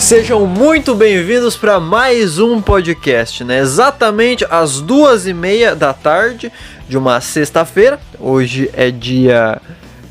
Sejam muito bem-vindos para mais um podcast, né? Exatamente às 2h30 da tarde de uma sexta-feira. Hoje é dia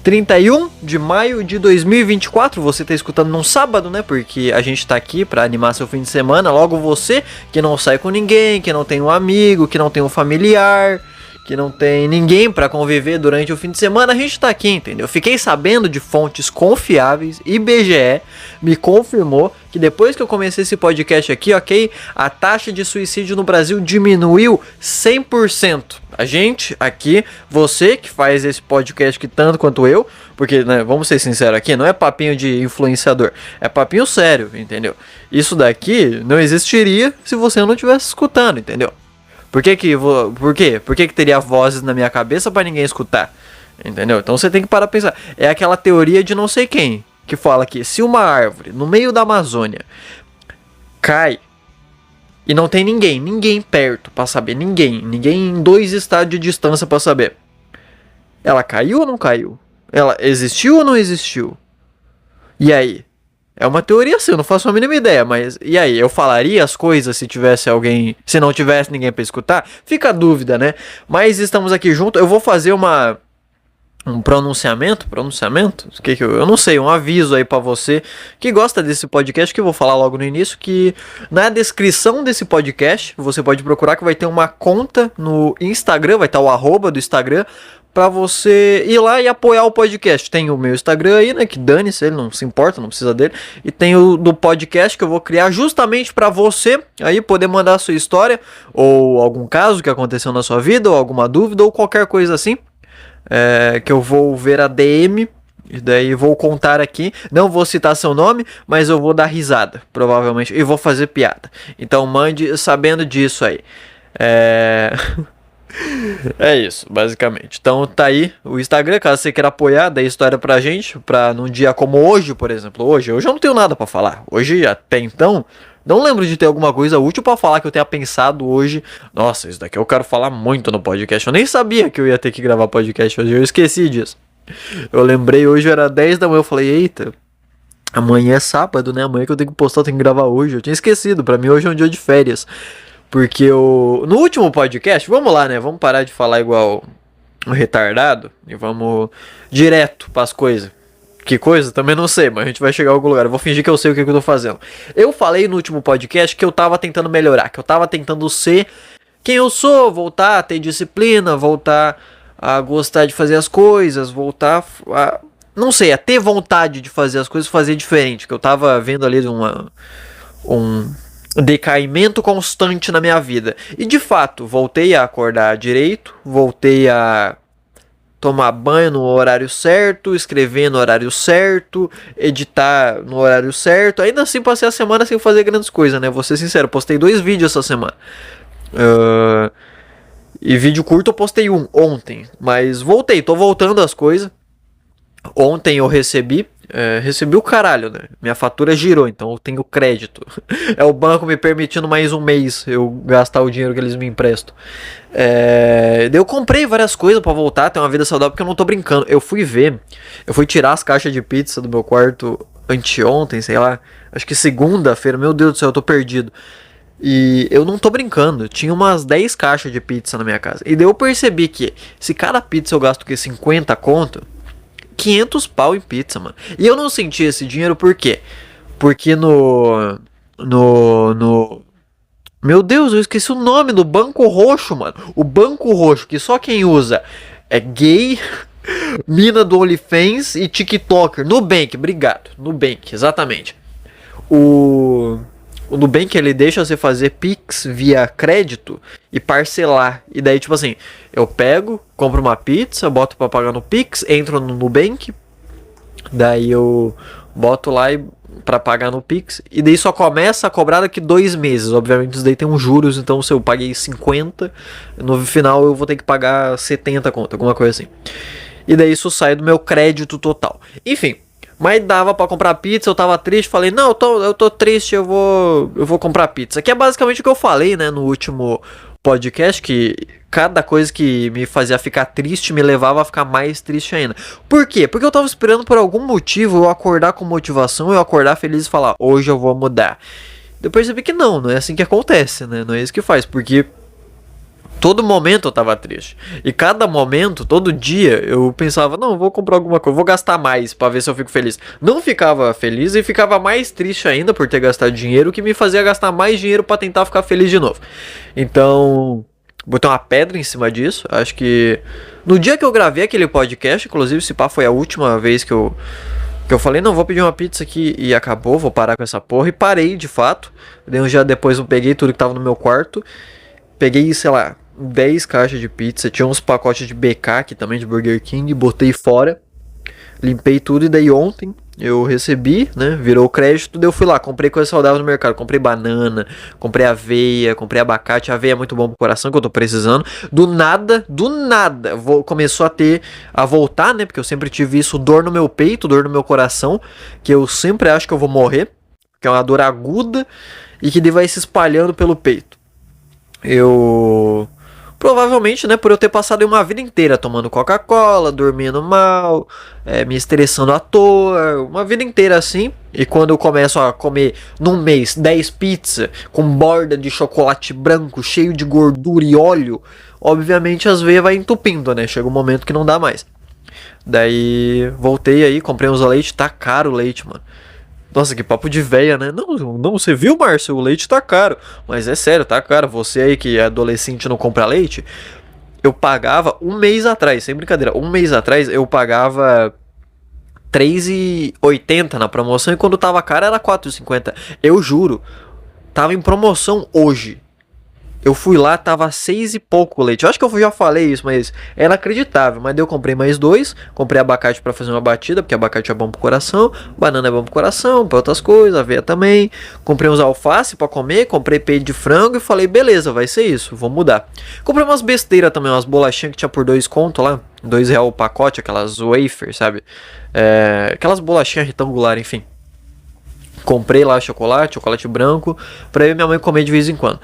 31 de maio de 2024. Você tá escutando num sábado, né? Porque a gente tá aqui para animar seu fim de semana. Logo você que não sai com ninguém, que não tem um amigo, que não tem um familiar, que não tem ninguém para conviver durante o fim de semana, a gente tá aqui, entendeu? Fiquei sabendo de fontes confiáveis, IBGE me confirmou que depois que eu comecei esse podcast aqui, ok, a taxa de suicídio no Brasil diminuiu 100%. A gente aqui, você que faz esse podcast que tanto quanto eu, porque, né, vamos ser sinceros aqui, não é papinho de influenciador, é papinho sério, entendeu? Isso daqui não existiria se você não estivesse escutando, entendeu? Por quê? Por que teria vozes na minha cabeça para ninguém escutar? Entendeu? Então você tem que parar pra pensar. É aquela teoria de não sei quem, que fala que se uma árvore no meio da Amazônia cai e não tem ninguém perto para saber, ninguém em 2 estádios de distância para saber, ela caiu ou não caiu? Ela existiu ou não existiu? E aí? É uma teoria assim, eu não faço a mínima ideia, mas e aí, eu falaria as coisas se tivesse alguém, se não tivesse ninguém pra escutar? Fica a dúvida, né? Mas estamos aqui juntos, eu vou fazer um pronunciamento, eu não sei, um aviso aí pra você que gosta desse podcast, que eu vou falar logo no início, que na descrição desse podcast, você pode procurar que vai ter uma conta no Instagram, vai estar o arroba do Instagram, pra você ir lá e apoiar o podcast. Tem o meu Instagram aí, né, que dane-se, ele não se importa, não precisa dele. E tem o do podcast que eu vou criar justamente pra você aí poder mandar a sua história, ou algum caso que aconteceu na sua vida, ou alguma dúvida, ou qualquer coisa assim, que eu vou ver a DM, e daí vou contar aqui. Não vou citar seu nome, mas eu vou dar risada, provavelmente, e vou fazer piada. Então mande sabendo disso aí. É isso, basicamente. Então tá aí o Instagram, caso você queira apoiar, dá história pra gente, pra num dia como hoje, por exemplo. Hoje eu não tenho nada pra falar. Hoje, até então, não lembro de ter alguma coisa útil pra falar que eu tenha pensado hoje. Nossa, isso daqui eu quero falar muito no podcast. Eu nem sabia que eu ia ter que gravar podcast hoje, eu esqueci disso. Eu lembrei, hoje era 10 da manhã, eu falei, eita, amanhã é sábado, né? Amanhã que eu tenho que postar, eu tenho que gravar hoje. Eu tinha esquecido, pra mim hoje é um dia de férias. Porque no último podcast, vamos lá, né? Vamos parar de falar igual um retardado e vamos direto pras coisas. Que coisa? Também não sei, mas a gente vai chegar a algum lugar. Eu vou fingir que eu sei o que eu tô fazendo. Eu falei no último podcast que eu tava tentando melhorar, que eu tava tentando ser quem eu sou, voltar a ter disciplina, voltar a gostar de fazer as coisas, voltar a... não sei, a ter vontade de fazer as coisas, fazer diferente. Que eu tava vendo ali um decaimento constante na minha vida. E de fato, voltei a acordar direito, voltei a tomar banho no horário certo, escrever no horário certo, editar no horário certo. Ainda assim passei a semana sem fazer grandes coisas, né? Vou ser sincero, postei 2 vídeos essa semana. E vídeo curto eu postei ontem. Mas voltei, tô voltando às coisas. Ontem eu recebi o caralho, né? Minha fatura girou, então eu tenho crédito. É o banco me permitindo mais um mês eu gastar o dinheiro que eles me emprestam. Eu comprei várias coisas pra voltar a ter uma vida saudável, porque eu não tô brincando. Eu fui tirar as caixas de pizza do meu quarto anteontem, sei lá. Acho que segunda-feira, meu Deus do céu, eu tô perdido. E eu não tô brincando, tinha umas 10 caixas de pizza na minha casa. E daí eu percebi que se cada pizza eu gasto 50 conto, 500 pau em pizza, mano. E eu não senti esse dinheiro por quê? Porque meu Deus, eu esqueci o nome do Banco Roxo, mano. O Banco Roxo, que só quem usa é gay, mina do OnlyFans e TikToker. Nubank, obrigado. Nubank, exatamente. O Nubank, ele deixa você fazer Pix via crédito e parcelar. E daí, tipo assim, eu pego, compro uma pizza, boto pra pagar no Pix, entro no Nubank, daí eu boto lá pra pagar no Pix, e daí só começa a cobrar daqui 2 meses. Obviamente isso daí tem uns juros, então se eu paguei 50, no final eu vou ter que pagar 70 conto, alguma coisa assim. E daí isso sai do meu crédito total. Enfim, mas dava pra comprar pizza, eu tava triste, falei, não, eu tô triste, eu vou comprar pizza. Que é basicamente o que eu falei, né, no último podcast que cada coisa que me fazia ficar triste me levava a ficar mais triste ainda. Por quê? Porque eu tava esperando por algum motivo eu acordar com motivação, eu acordar feliz e falar, hoje eu vou mudar. Eu percebi que não é assim que acontece, né? Não é isso que faz, porque todo momento eu tava triste. E cada momento, todo dia, eu pensava, não, vou comprar alguma coisa, vou gastar mais pra ver se eu fico feliz. Não ficava feliz e ficava mais triste ainda por ter gastado dinheiro, que me fazia gastar mais dinheiro pra tentar ficar feliz de novo. Então, botei uma pedra em cima disso. Acho que no dia que eu gravei aquele podcast, inclusive esse pá foi a última vez que eu falei, não, vou pedir uma pizza aqui e acabou, vou parar com essa porra. E parei, de fato. Daí um dia depois eu peguei tudo que tava no meu quarto. Peguei, sei lá, 10 caixas de pizza. Tinha uns pacotes de BK aqui também, de Burger King. Botei fora. Limpei tudo e daí ontem eu recebi, né? Virou crédito. Daí eu fui lá, comprei coisa saudável no mercado. Comprei banana, comprei aveia, comprei abacate. A aveia é muito bom pro coração, que eu tô precisando. Do nada, começou a voltar, né? Porque eu sempre tive isso, dor no meu peito, dor no meu coração. Que eu sempre acho que eu vou morrer. Que é uma dor aguda e que daí vai se espalhando pelo peito. Provavelmente, né, por eu ter passado uma vida inteira tomando Coca-Cola, dormindo mal, me estressando à toa, uma vida inteira assim. E quando eu começo a comer num mês 10 pizzas com borda de chocolate branco, cheio de gordura e óleo, obviamente as veias vai entupindo, né? Chega um momento que não dá mais. Daí voltei aí, comprei uns leite, tá caro o leite, mano. Nossa, que papo de véia, né? Não, você viu, Márcio? O leite tá caro. Mas é sério, tá caro. Você aí que é adolescente e não compra leite. Eu pagava um mês atrás, sem brincadeira. Um mês atrás eu pagava R$3,80 na promoção. E quando tava caro era R$4,50. Eu juro, tava em promoção hoje. Eu fui lá, tava 6 e pouco o leite. Eu acho que eu já falei isso, mas é inacreditável. Mas daí eu comprei mais 2. Comprei abacate pra fazer uma batida, porque abacate é bom pro coração. Banana é bom pro coração, pra outras coisas. Aveia também. Comprei uns alface pra comer. Comprei peito de frango e falei, beleza, vai ser isso, vou mudar. Comprei umas besteiras também, umas bolachinhas que tinha por 2 conto lá. R$2 o pacote, aquelas wafer, sabe? Aquelas bolachinhas retangulares, enfim. Comprei lá chocolate branco, pra eu e minha mãe comer de vez em quando.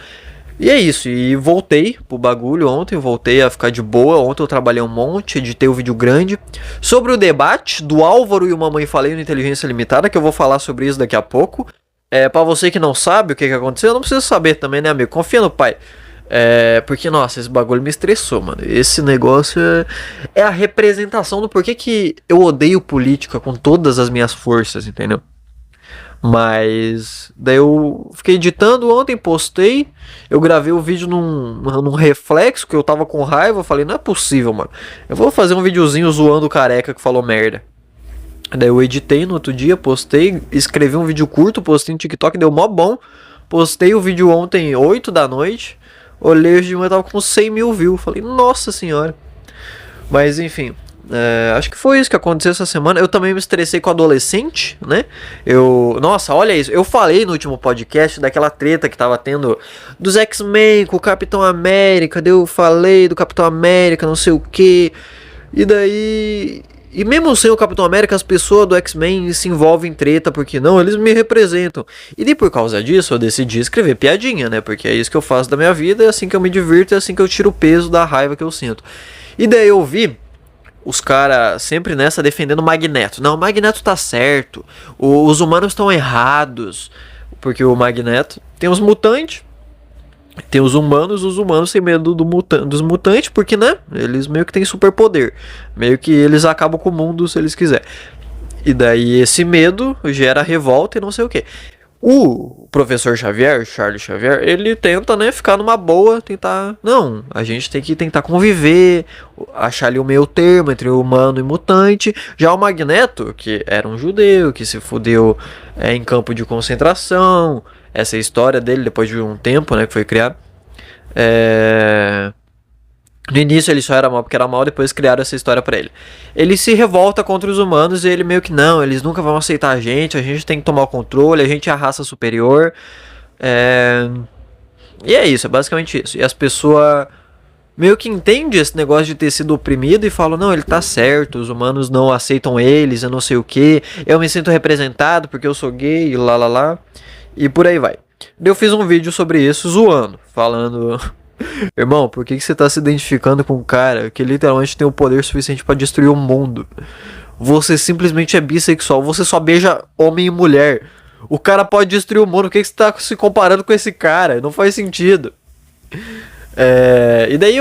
E é isso, e voltei pro bagulho ontem, voltei a ficar de boa. Ontem eu trabalhei um monte, editei um vídeo grande sobre o debate do Álvaro e o Mamãe Falei no Inteligência Limitada, que eu vou falar sobre isso daqui a pouco. Pra você que não sabe o que aconteceu, eu não preciso saber também, né, amigo? Confia no pai. Porque, nossa, esse bagulho me estressou, mano. Esse negócio é a representação do porquê que eu odeio política com todas as minhas forças, entendeu? Mas daí eu fiquei editando ontem, postei. Eu gravei o vídeo num reflexo, que eu tava com raiva. Eu falei, não é possível, mano. Eu vou fazer um videozinho zoando o careca que falou merda. Daí eu editei no outro dia, postei. Escrevi um vídeo curto, postei no TikTok, deu mó bom. Postei o vídeo ontem, 8 da noite. Olhei hoje de manhã, tava com 100 mil views. Falei, nossa senhora. Mas enfim, acho que foi isso que aconteceu essa semana. Eu também me estressei com adolescente, né? Nossa, olha isso. Eu falei no último podcast daquela treta que tava tendo dos X-Men com o Capitão América. Daí eu falei do Capitão América, não sei o que. E daí... E mesmo sem o Capitão América, as pessoas do X-Men se envolvem em treta, porque não, eles me representam. E daí por causa disso eu decidi escrever piadinha, né? Porque é isso que eu faço da minha vida, é assim que eu me divirto, é assim que eu tiro o peso da raiva que eu sinto. E daí eu vi os caras sempre nessa defendendo o Magneto. Não, o Magneto tá certo, os humanos estão errados. Porque o Magneto tem os mutantes, tem os humanos têm medo dos mutantes, porque, né, eles meio que têm superpoder. Meio que eles acabam com o mundo se eles quiserem. E daí esse medo gera revolta e não sei o que. O professor Xavier, Charles Xavier, ele tenta, né, ficar numa boa, tentar... Não, a gente tem que tentar conviver, achar ali o meio termo entre humano e mutante. Já o Magneto, que era um judeu, que se fudeu em campo de concentração, essa é a história dele depois de um tempo, né, que foi criado. No início ele só era mal porque era mal, depois criaram essa história pra ele. Ele se revolta contra os humanos e ele meio que não, eles nunca vão aceitar a gente tem que tomar o controle, a gente é a raça superior. E é isso, é basicamente isso. E as pessoas meio que entendem esse negócio de ter sido oprimido e falam, não, ele tá certo, os humanos não aceitam eles, eu não sei o que, eu me sinto representado porque eu sou gay, lá. E por aí vai. Eu fiz um vídeo sobre isso, zoando, falando... Irmão, por que você tá se identificando com um cara que literalmente tem o poder suficiente pra destruir o mundo? Você simplesmente é bissexual, você só beija homem e mulher. O cara pode destruir o mundo, por que você tá se comparando com esse cara? Não faz sentido. E daí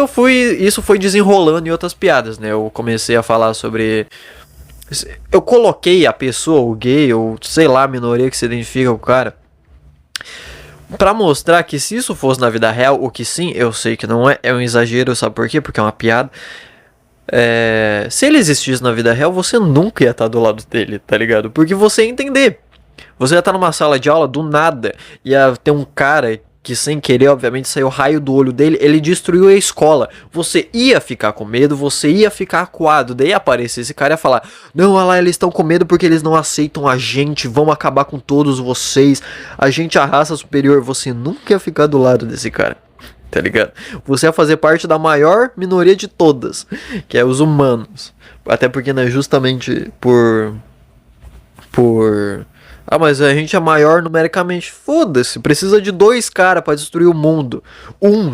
isso foi desenrolando em outras piadas, né? Eu comecei a falar sobre... Eu coloquei a pessoa, o gay, ou sei lá, a minoria que se identifica com o cara, pra mostrar que se isso fosse na vida real, o que sim, eu sei que não é um exagero, sabe por quê? Porque é uma piada. Se ele existisse na vida real, você nunca ia estar do lado dele, tá ligado? Porque você ia entender. Você ia estar numa sala de aula, do nada, ia ter um cara que sem querer, obviamente, saiu raio do olho dele, ele destruiu a escola. Você ia ficar com medo, você ia ficar acuado. Daí aparecer esse cara e ia falar: não, olha lá, eles estão com medo porque eles não aceitam a gente, vão acabar com todos vocês, a gente é a raça superior. Você nunca ia ficar do lado desse cara, tá ligado? Você ia fazer parte da maior minoria de todas, que é os humanos. Até porque, né, justamente por... mas a gente é maior numericamente. Foda-se, precisa de 2 caras pra destruir o mundo.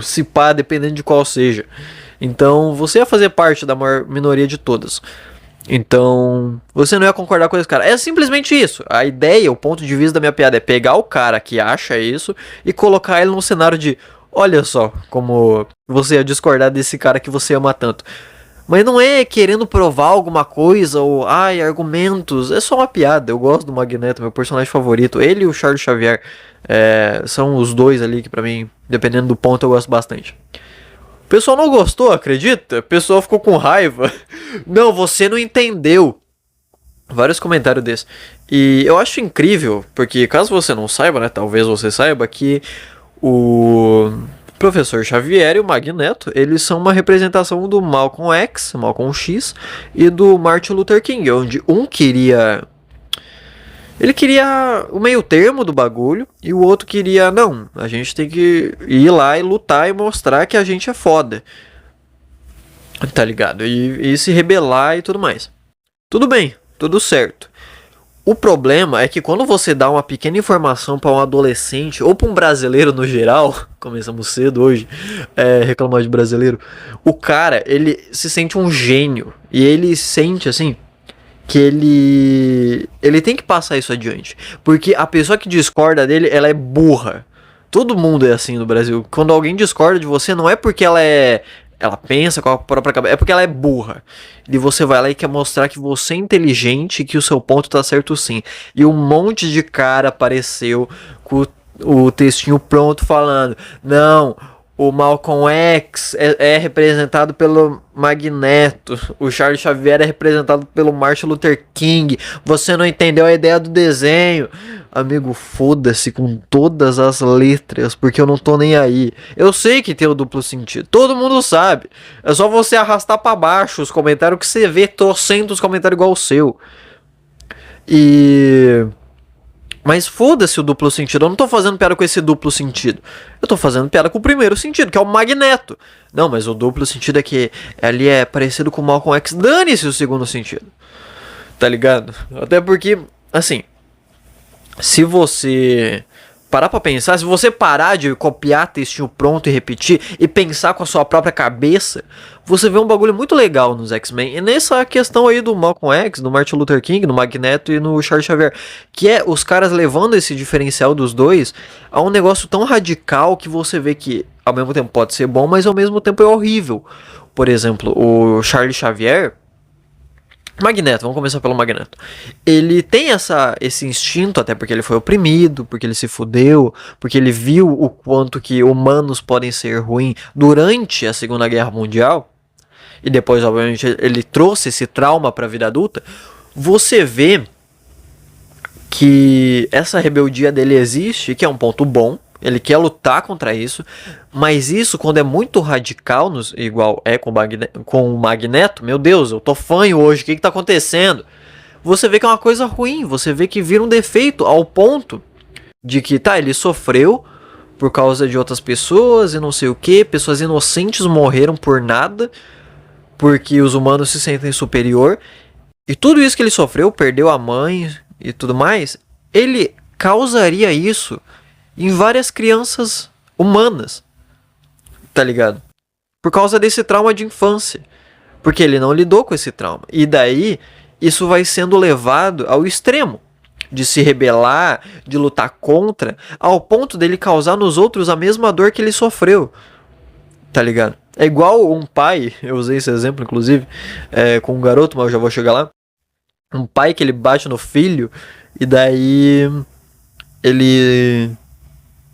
Se pá, dependendo de qual seja. Então, você ia fazer parte da maior minoria de todas. Então, você não ia concordar com esse cara. É simplesmente isso. A ideia, o ponto de vista da minha piada é pegar o cara que acha isso e colocar ele num cenário de: olha só como você ia discordar desse cara que você ama tanto. Mas não é querendo provar alguma coisa ou, argumentos. É só uma piada. Eu gosto do Magneto, meu personagem favorito. Ele e o Charles Xavier são os dois ali que pra mim, dependendo do ponto, eu gosto bastante. O pessoal não gostou, acredita? O pessoal ficou com raiva. Não, você não entendeu. Vários comentários desses. E eu acho incrível, porque caso você não saiba, né? Talvez você saiba que o Professor Xavier e o Magneto, eles são uma representação do Malcolm X, e do Martin Luther King, onde um queria... Ele queria o meio termo do bagulho, e o outro queria, não, a gente tem que ir lá e lutar e mostrar que a gente é foda. Tá ligado? E se rebelar e tudo mais. Tudo bem, tudo certo. O problema é que quando você dá uma pequena informação para um adolescente ou para um brasileiro no geral, começamos cedo hoje, reclamar de brasileiro, o cara, ele se sente um gênio e ele sente assim que ele tem que passar isso adiante, porque a pessoa que discorda dele, ela é burra. Todo mundo é assim no Brasil. Quando alguém discorda de você, não é porque ela pensa com a própria cabeça, é porque ela é burra. E você vai lá e quer mostrar que você é inteligente e que o seu ponto tá certo sim. E um monte de cara apareceu com o textinho pronto falando: não, o Malcolm X é representado pelo Magneto, o Charles Xavier é representado pelo Martin Luther King, você não entendeu a ideia do desenho. Amigo, foda-se com todas as letras, porque eu não tô nem aí. Eu sei que tem o duplo sentido, todo mundo sabe. É só você arrastar pra baixo os comentários que você vê trocentos comentários igual o seu. Mas foda-se o duplo sentido, eu não tô fazendo piada com esse duplo sentido. Eu tô fazendo piada com o primeiro sentido, que é o Magneto. Não, mas o duplo sentido é que ali é parecido com o Malcolm X. Dane-se o segundo sentido. Tá ligado? Até porque, assim, se você parar pra pensar, se você parar de copiar textinho pronto e repetir e pensar com a sua própria cabeça, você vê um bagulho muito legal nos X-Men. E nessa questão aí do Malcolm X, do Martin Luther King, no Magneto e no Charles Xavier, que é os caras levando esse diferencial dos dois a um negócio tão radical que você vê que ao mesmo tempo pode ser bom, mas ao mesmo tempo é horrível. Por exemplo, o Charles Xavier... Magneto, vamos começar pelo Magneto. Ele tem esse instinto, até porque ele foi oprimido, porque ele se fudeu, porque ele viu o quanto que humanos podem ser ruins durante a Segunda Guerra Mundial, e depois, obviamente, ele trouxe esse trauma para a vida adulta. Você vê que essa rebeldia dele existe, que é um ponto bom. Ele quer lutar contra isso, mas isso quando é muito radical, igual é com o Magneto, meu Deus, eu tô fanho hoje, o que tá acontecendo? Você vê que é uma coisa ruim, você vê que vira um defeito ao ponto de que, ele sofreu por causa de outras pessoas e não sei o que, pessoas inocentes morreram por nada, porque os humanos se sentem superior, e tudo isso que ele sofreu, perdeu a mãe e tudo mais, ele causaria isso em várias crianças humanas. tá ligado? Por causa desse trauma de infância. Porque ele não lidou com esse trauma. E daí, isso vai sendo levado ao extremo. De se rebelar, de lutar contra, ao ponto dele causar nos outros a mesma dor que ele sofreu. Tá ligado? É igual um pai, eu usei esse exemplo inclusive, com um garoto, mas eu já vou chegar lá. Um pai que ele bate no filho, e daí ele...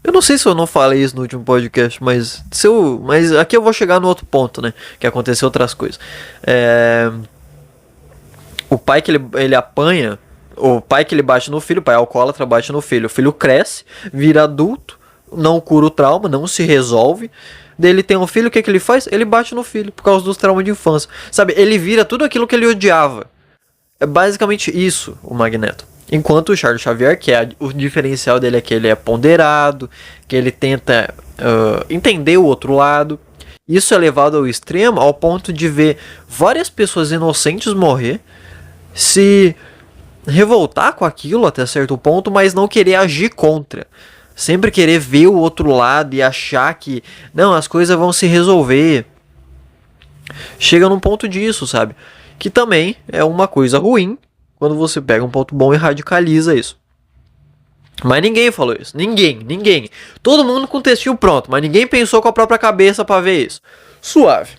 Eu não sei se eu não falei isso no último podcast, mas aqui eu vou chegar no outro ponto, né? Que aconteceu outras coisas. O pai que ele apanha, o pai que ele bate no filho, o pai alcoólatra bate no filho. O filho cresce, vira adulto, não cura o trauma, não se resolve. Daí ele tem um filho, o que ele faz? Ele bate no filho, por causa dos traumas de infância. Sabe, ele vira tudo aquilo que ele odiava. É basicamente isso, o Magneto. Enquanto o Charles Xavier, que o diferencial dele é que ele é ponderado, que ele tenta entender o outro lado. Isso é levado ao extremo, ao ponto de ver várias pessoas inocentes morrer, se revoltar com aquilo até certo ponto, mas não querer agir contra. Sempre querer ver o outro lado e achar que, não, as coisas vão se resolver. Chega num ponto disso, sabe? Que também é uma coisa ruim, quando você pega um ponto bom e radicaliza isso. Mas ninguém falou isso. Ninguém. Todo mundo com o textinho pronto, mas ninguém pensou com a própria cabeça pra ver isso. Suave.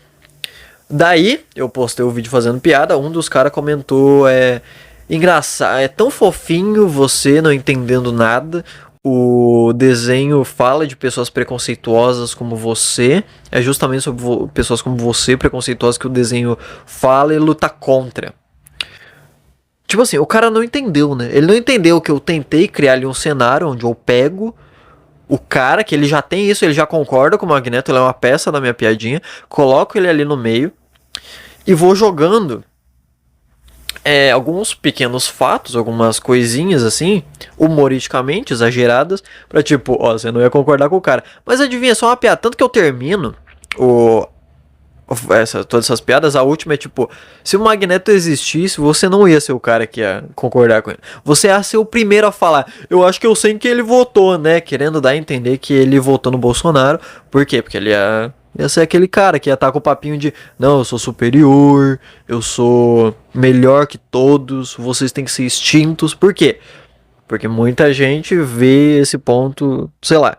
Daí, eu postei o vídeo fazendo piada, um dos caras comentou, engraçado, é tão fofinho você não entendendo nada. O desenho fala de pessoas preconceituosas como você. É justamente sobre pessoas como você, preconceituosas, que o desenho fala e luta contra. Tipo assim, o cara não entendeu, né? Ele não entendeu que eu tentei criar ali um cenário onde eu pego o cara, que ele já tem isso, ele já concorda com o Magneto, ele é uma peça da minha piadinha, coloco ele ali no meio e vou jogando alguns pequenos fatos, algumas coisinhas assim, humoristicamente exageradas, pra tipo, ó, você não ia concordar com o cara. Mas adivinha, só uma piada. Tanto que eu termino todas essas piadas, a última é tipo, se o Magneto existisse, você não ia ser o cara que ia concordar com ele. Você ia ser o primeiro a falar, eu acho que eu sei em que ele votou, né? Querendo dar a entender que ele votou no Bolsonaro. Por quê? Porque ele ia ser aquele cara que ia estar com o papinho de, não, eu sou superior, eu sou melhor que todos, vocês têm que ser extintos. Por quê? Porque muita gente vê esse ponto, sei lá,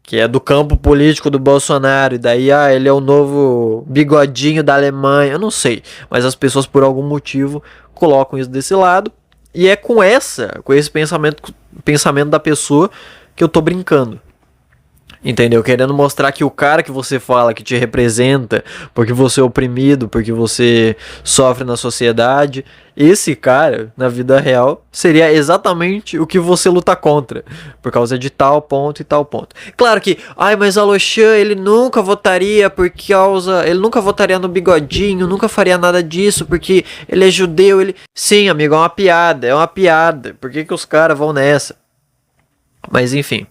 que é do campo político do Bolsonaro, e daí, ele é o novo bigodinho da Alemanha, eu não sei, mas as pessoas por algum motivo colocam isso desse lado, e é com esse pensamento da pessoa que eu tô brincando. Entendeu? Querendo mostrar que o cara que você fala que te representa, porque você é oprimido, porque você sofre na sociedade, esse cara, na vida real, seria exatamente o que você luta contra, por causa de tal ponto e tal ponto. Claro que, mas Aloxan, ele nunca votaria ele nunca votaria no bigodinho, nunca faria nada disso, porque ele é judeu, Sim, amigo, é uma piada, por que os caras vão nessa? Mas enfim...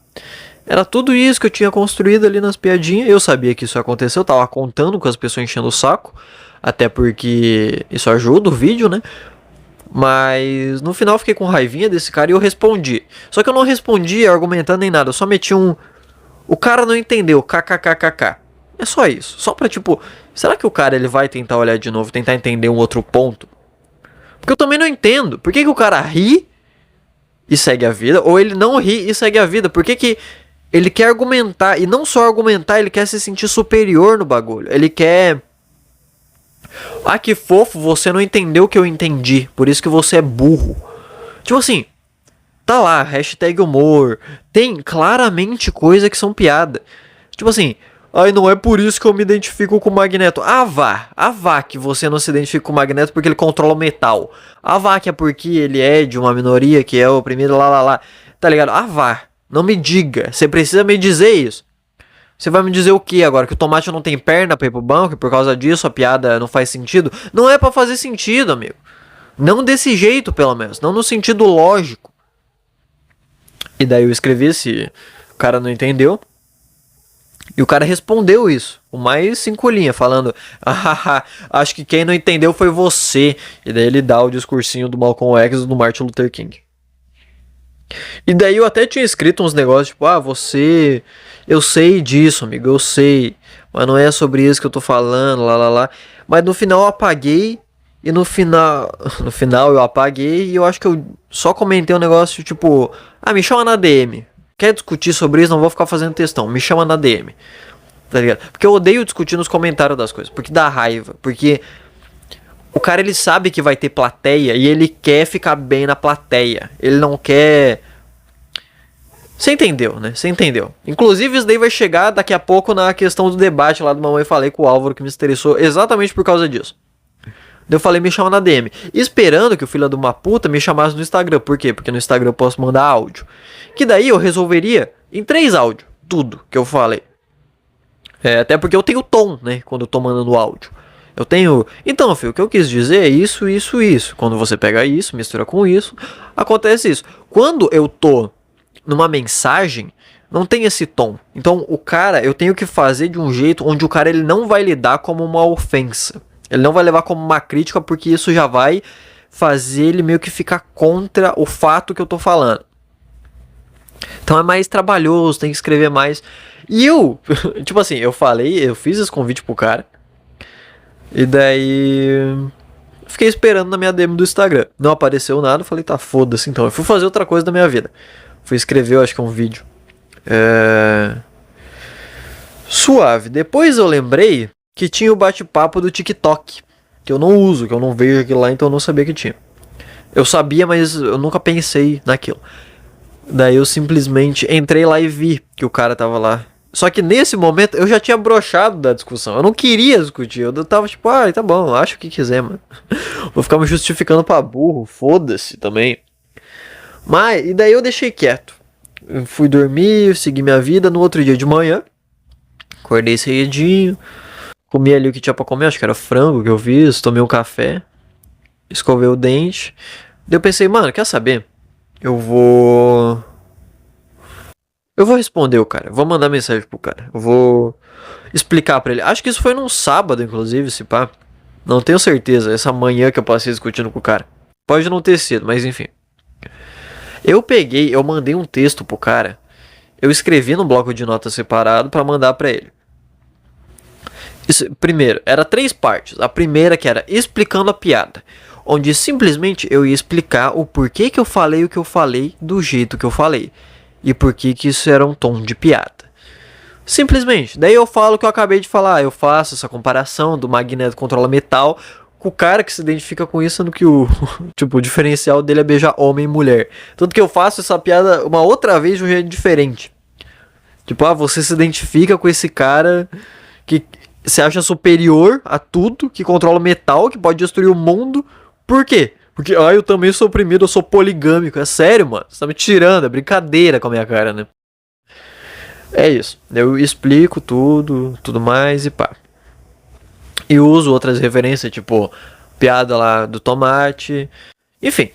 Era tudo isso que eu tinha construído ali nas piadinhas. Eu sabia que isso aconteceu, eu tava contando com as pessoas enchendo o saco. Até porque isso ajuda o vídeo, né? Mas no final eu fiquei com raivinha desse cara e eu respondi. Só que eu não respondi argumentando nem nada, eu só meti o cara não entendeu, kkkk. É só isso, só pra tipo... Será que o cara ele vai tentar olhar de novo, tentar entender um outro ponto? Porque eu também não entendo. Por que o cara ri e segue a vida? Ou ele não ri e segue a vida? Por que ele quer argumentar, e não só argumentar, ele quer se sentir superior no bagulho. Ele quer... que fofo, você não entendeu o que eu entendi, por isso que você é burro. Tipo assim, tá lá, hashtag humor, tem claramente coisa que são piada. Tipo assim, não é por isso que eu me identifico com o Magneto. Vá que você não se identifica com o Magneto porque ele controla o metal. Vá que é porque ele é de uma minoria que é oprimido, lá. Tá ligado? Vá. Não me diga, você precisa me dizer isso. Você vai me dizer o que agora? Que o tomate não tem perna pra ir pro banco e por causa disso a piada não faz sentido? Não é pra fazer sentido, amigo. Não desse jeito, pelo menos. Não no sentido lógico. E daí eu escrevi se o cara não entendeu. E o cara respondeu isso. O mais 5 linhas, falando... acho que quem não entendeu foi você. E daí ele dá o discursinho do Malcolm X e do Martin Luther King. E daí eu até tinha escrito uns negócios, tipo, você... Eu sei disso, amigo, eu sei. Mas não é sobre isso que eu tô falando, lá, lá, lá. Mas no final eu apaguei. E no final. No final eu apaguei. E eu acho que eu só comentei um negócio tipo. Ah, me chama na DM. Quer discutir sobre isso? Não vou ficar fazendo textão. Me chama na DM. Tá ligado? Porque eu odeio discutir nos comentários das coisas. Porque dá raiva. Porque o cara ele sabe que vai ter plateia. E ele quer ficar bem na plateia. Ele não quer. Você entendeu, né? Você entendeu. Inclusive, isso daí vai chegar daqui a pouco na questão do debate lá do Mamãe Falei com o Álvaro, que me estressou exatamente por causa disso. Daí eu falei, me chama na DM. Esperando que o filho de uma puta me chamasse no Instagram. Por quê? Porque no Instagram eu posso mandar áudio. Que daí eu resolveria em 3 áudios. Tudo que eu falei. Até porque eu tenho tom, né? Quando eu tô mandando áudio. Eu tenho... Então, filho, o que eu quis dizer é isso, isso, isso. Quando você pega isso, mistura com isso, acontece isso. Quando eu tô numa mensagem, não tem esse tom. Então, o cara, eu tenho que fazer de um jeito onde o cara ele não vai lidar como uma ofensa. Ele não vai levar como uma crítica, porque isso já vai fazer ele meio que ficar contra o fato que eu tô falando. Então é mais trabalhoso, tem que escrever mais. E eu, tipo assim, eu fiz esse convite pro cara. E daí fiquei esperando na minha DM do Instagram. Não apareceu nada, falei, tá, foda-se então. Eu fui fazer outra coisa da minha vida. Fui escrever, eu acho que um vídeo. Suave. Depois eu lembrei que tinha o bate-papo do TikTok. Que eu não uso, que eu não vejo aquilo lá, então eu não sabia que tinha. Eu sabia, mas eu nunca pensei naquilo. Daí eu simplesmente entrei lá e vi que o cara tava lá. Só que nesse momento eu já tinha broxado da discussão. Eu não queria discutir. Eu tava tipo, tá bom, acho o que quiser, mano. Vou ficar me justificando pra burro. Foda-se também. Mas, e daí eu deixei quieto. Eu fui dormir, segui minha vida. No outro dia de manhã, acordei cedinho. Comi ali o que tinha pra comer. Acho que era frango que eu fiz. Tomei um café. Escovei o dente. Daí eu pensei, mano, quer saber? Eu vou responder o cara. Vou mandar mensagem pro cara. Eu vou explicar pra ele. Acho que isso foi num sábado, inclusive, se pá. Não tenho certeza. Essa manhã que eu passei discutindo com o cara. Pode não ter sido, mas enfim. Eu mandei um texto pro cara. Eu escrevi no bloco de notas separado pra mandar pra ele. Primeiro, era 3 partes. A primeira que era explicando a piada. Onde simplesmente eu ia explicar o porquê que eu falei o que eu falei do jeito que eu falei. E porquê que isso era um tom de piada. Simplesmente. Daí eu falo o que eu acabei de falar. Eu faço essa comparação do Magneto controla metal com o cara que se identifica com isso, sendo que o diferencial dele é beijar homem e mulher. Tanto que eu faço essa piada uma outra vez de um jeito diferente. Tipo, você se identifica com esse cara que se acha superior a tudo, que controla metal, que pode destruir o mundo. Por quê? Porque, eu também sou oprimido, eu sou poligâmico. É sério, mano. Você tá me tirando, é brincadeira com a minha cara, né? É isso. Eu explico tudo mais e pá. E uso outras referências, tipo, piada lá do tomate. Enfim,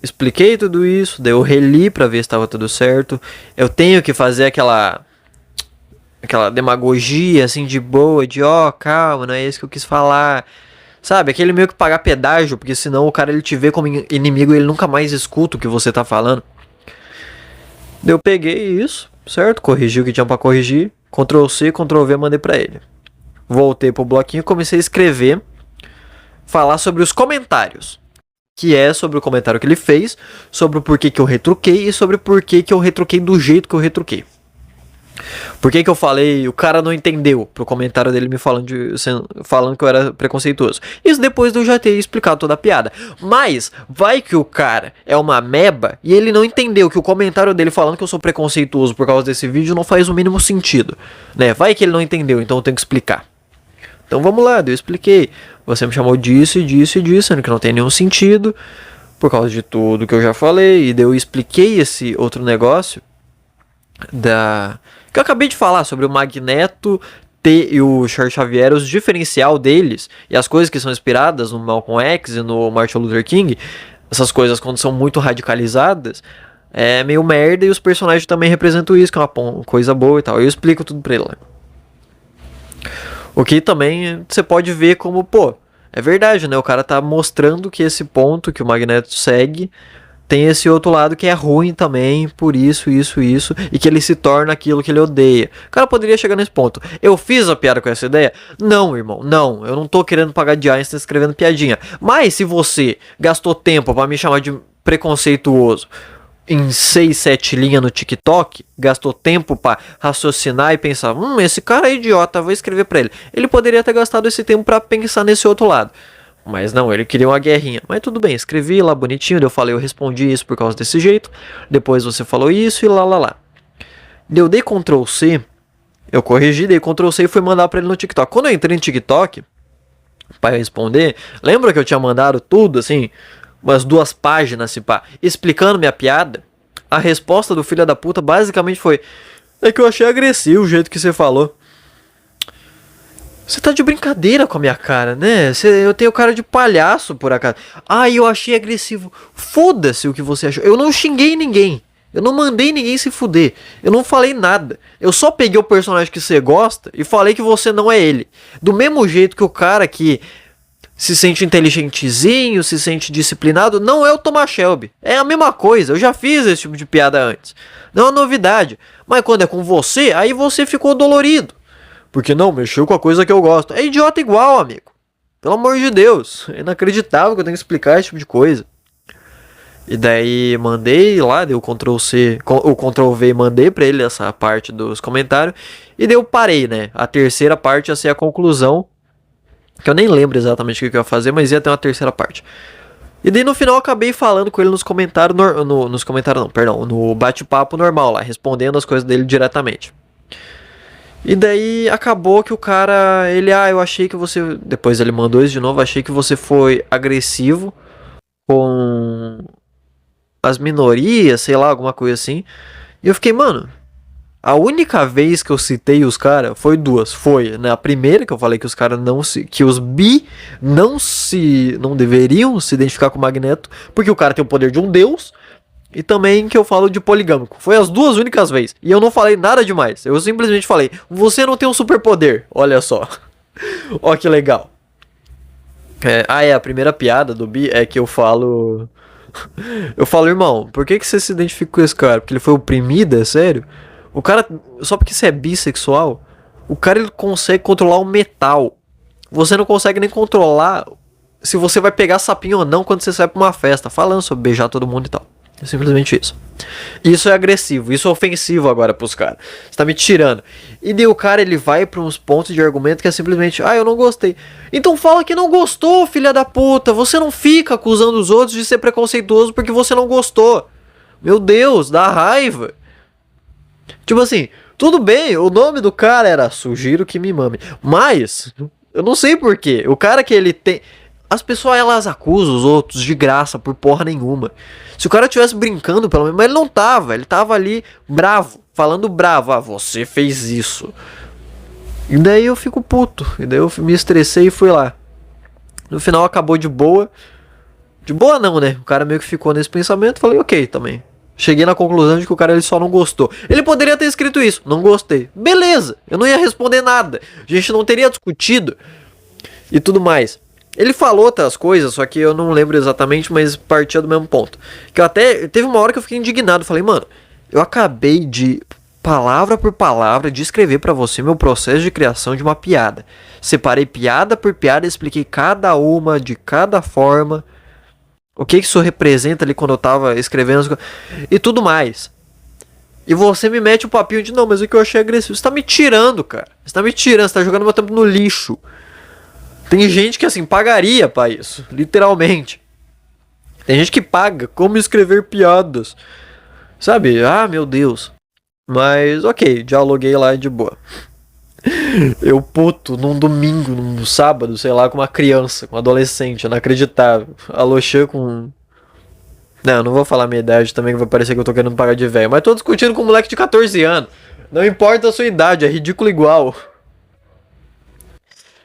expliquei tudo isso, daí eu reli pra ver se estava tudo certo. Eu tenho que fazer aquela demagogia, assim, de boa, de calma, não é isso que eu quis falar. Sabe, aquele meio que pagar pedágio, porque senão o cara ele te vê como inimigo e ele nunca mais escuta o que você tá falando. Daí eu peguei isso, certo? Corrigi o que tinha pra corrigir. Ctrl C, Ctrl V, mandei pra ele. Voltei pro bloquinho e comecei a escrever. Falar sobre os comentários. Que é sobre o comentário que ele fez. Sobre o porquê que eu retruquei. E sobre o porquê que eu retruquei do jeito que eu retruquei. Por que eu falei, o cara não entendeu pro comentário dele me falando que eu era preconceituoso. Isso depois de eu já ter explicado toda a piada. Mas, vai que o cara é uma meba e ele não entendeu que o comentário dele falando que eu sou preconceituoso por causa desse vídeo não faz o mínimo sentido, né? Vai que ele não entendeu, então eu tenho que explicar. Então vamos lá, eu expliquei. Você me chamou disso e disso e disso, sendo que não tem nenhum sentido, por causa de tudo que eu já falei. E daí eu expliquei esse outro negócio que eu acabei de falar sobre o Magneto e o Charles Xavier, os diferencial deles e as coisas que são inspiradas no Malcolm X e no Martin Luther King. Essas coisas, quando são muito radicalizadas, é meio merda, e os personagens também representam isso, que é uma coisa boa e tal. Eu explico tudo pra ele lá. O que também você pode ver como, é verdade, né? O cara tá mostrando que esse ponto que o Magneto segue tem esse outro lado que é ruim também, por isso, e que ele se torna aquilo que ele odeia. O cara poderia chegar nesse ponto. Eu fiz a piada com essa ideia? Não, irmão, não. Eu não tô querendo pagar de Einstein escrevendo piadinha. Mas se você gastou tempo pra me chamar de preconceituoso em 6, 7 linhas no TikTok, gastou tempo pra raciocinar e pensar, esse cara é idiota, vou escrever pra ele. Ele poderia ter gastado esse tempo pra pensar nesse outro lado. Mas não, ele queria uma guerrinha. Mas tudo bem, escrevi lá bonitinho, eu falei, eu respondi isso por causa desse jeito. Depois você falou isso e lá. Eu dei Ctrl C, eu corrigi, dei Ctrl C e fui mandar pra ele no TikTok. Quando eu entrei no TikTok, pra responder, lembra que eu tinha mandado tudo, assim, umas 2 páginas, assim, pá, explicando minha piada? A resposta do filho da puta basicamente foi, é que eu achei agressivo o jeito que você falou. Você tá de brincadeira com a minha cara, né? Eu tenho cara de palhaço, por acaso. Eu achei agressivo. Foda-se o que você achou. Eu não xinguei ninguém. Eu não mandei ninguém se fuder. Eu não falei nada. Eu só peguei o personagem que você gosta e falei que você não é ele. Do mesmo jeito que o cara que se sente inteligentezinho, se sente disciplinado, não é o Thomas Shelby. É a mesma coisa. Eu já fiz esse tipo de piada antes. Não é novidade. Mas quando é com você, aí você ficou dolorido. Porque não, mexeu com a coisa que eu gosto. É idiota igual, amigo. Pelo amor de Deus. É inacreditável que eu tenho que explicar esse tipo de coisa. E daí mandei lá, dei o Ctrl C, o Ctrl V e mandei pra ele essa parte dos comentários. E daí eu parei, né? A terceira parte ia ser a conclusão. Que eu nem lembro exatamente o que eu ia fazer, mas ia ter uma terceira parte. E daí no final eu acabei falando com ele nos comentários. No bate-papo normal lá, respondendo as coisas dele diretamente. E daí acabou que o cara, eu achei que você, depois ele mandou isso de novo, achei que você foi agressivo com as minorias, sei lá, alguma coisa assim. E eu fiquei, mano, a única vez que eu citei os caras foi 2. Foi na primeira que eu falei que os caras que os bi não deveriam se identificar com o Magneto, porque o cara tem o poder de um deus. E também que eu falo de poligâmico. Foi as 2 únicas vezes. E eu não falei nada demais. Eu simplesmente falei, você não tem um superpoder. Olha só. Ó que legal. A primeira piada do Bi é que eu falo... Eu falo, irmão, por que você se identifica com esse cara? Porque ele foi oprimido, é sério? O cara, só porque você é bissexual, o cara ele consegue controlar o metal. Você não consegue nem controlar se você vai pegar sapinho ou não quando você sai pra uma festa. Falando sobre beijar todo mundo e tal. É simplesmente isso. Isso é agressivo, isso é ofensivo agora pros caras. Você tá me tirando. E daí o cara ele vai pra uns pontos de argumento que é simplesmente, eu não gostei. Então fala que não gostou, filha da puta. Você não fica acusando os outros de ser preconceituoso porque você não gostou. Meu Deus, dá raiva. Tipo assim, tudo bem, o nome do cara era Sugiro que me mame. Mas, eu não sei porquê. O cara que ele tem... As pessoas, elas acusam os outros de graça por porra nenhuma. Se o cara tivesse brincando, pelo menos... Mas ele não tava. Ele tava ali bravo. Falando bravo. Você fez isso. E daí eu fico puto. E daí eu me estressei e fui lá. No final acabou de boa. De boa não, né? O cara meio que ficou nesse pensamento. Falei, ok, também. Cheguei na conclusão de que o cara ele só não gostou. Ele poderia ter escrito isso. Não gostei. Beleza. Eu não ia responder nada. A gente não teria discutido. E tudo mais. Ele falou outras coisas, só que eu não lembro exatamente, mas partia do mesmo ponto. Que eu até... Teve uma hora que eu fiquei indignado. Falei, mano, eu acabei de, palavra por palavra, descrever pra você meu processo de criação de uma piada. Separei piada por piada e expliquei cada uma, de cada forma. O que isso representa ali quando eu tava escrevendo as coisas. E tudo mais. E você me mete o papinho de, não, mas o que eu achei agressivo. Você tá me tirando, cara. Você tá me tirando, você tá jogando meu tempo no lixo. Tem gente que, assim, pagaria pra isso. Literalmente. Tem gente que paga como escrever piadas. Sabe? Meu Deus. Mas, ok. Dialoguei lá de boa. Eu puto num domingo, num sábado, sei lá, com uma criança, com um adolescente. Inacreditável. Aloxã com... Não vou falar a minha idade também, que vai parecer que eu tô querendo pagar de velho. Mas tô discutindo com um moleque de 14 anos. Não importa a sua idade, é ridículo igual.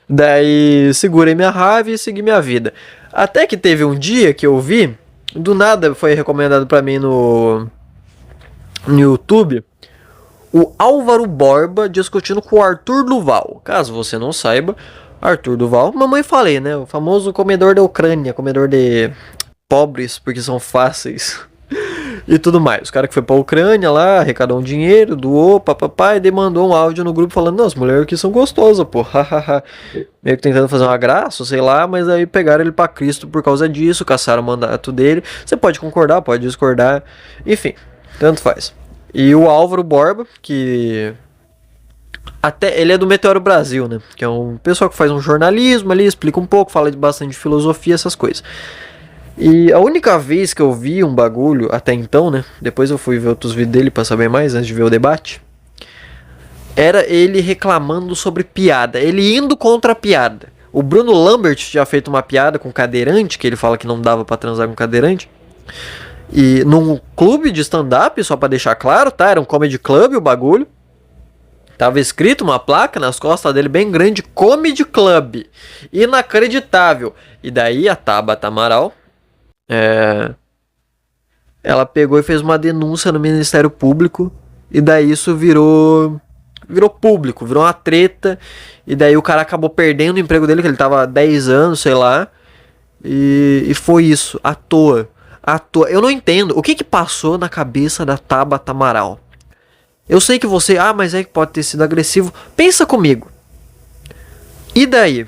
Daí segurei minha raiva e segui minha vida. Até que teve um dia que eu vi, do nada foi recomendado pra mim no YouTube, o Álvaro Borba discutindo com o Arthur Duval. Caso você não saiba, Arthur Duval, mamãe falei, né? O famoso comedor da Ucrânia, comedor de pobres porque são fáceis. e tudo mais. O cara que foi pra Ucrânia lá, arrecadou um dinheiro, doou, papapá, e demandou um áudio no grupo falando, não, as mulheres aqui são gostosas, pô, hahaha. Meio que tentando fazer uma graça, sei lá, mas aí pegaram ele pra Cristo por causa disso, caçaram o mandato dele. Você pode concordar, pode discordar, enfim, tanto faz. E o Álvaro Borba, que até ele é do Meteoro Brasil, né? Que é um pessoal que faz um jornalismo ali, explica um pouco, fala bastante de filosofia, essas coisas. E a única vez que eu vi um bagulho, até então, né? Depois eu fui ver outros vídeos dele pra saber mais, antes de ver o debate. Era ele reclamando sobre piada, ele indo contra a piada. O Bruno Lambert já feito uma piada com cadeirante, que ele fala que não dava pra transar com cadeirante. E num clube de stand-up, só pra deixar claro, tá? Era um comedy club o bagulho. Tava escrito uma placa nas costas dele bem grande, Comedy Club. Inacreditável. E daí a Tabata Amaral, ela pegou e fez uma denúncia no Ministério Público. E daí isso virou público, virou uma treta. E daí o cara acabou perdendo o emprego dele, que ele tava há 10 anos, sei lá. E foi isso, à toa. Eu não entendo. O que passou na cabeça da Tabata Amaral? Eu sei que você... mas é que pode ter sido agressivo. Pensa comigo. E daí?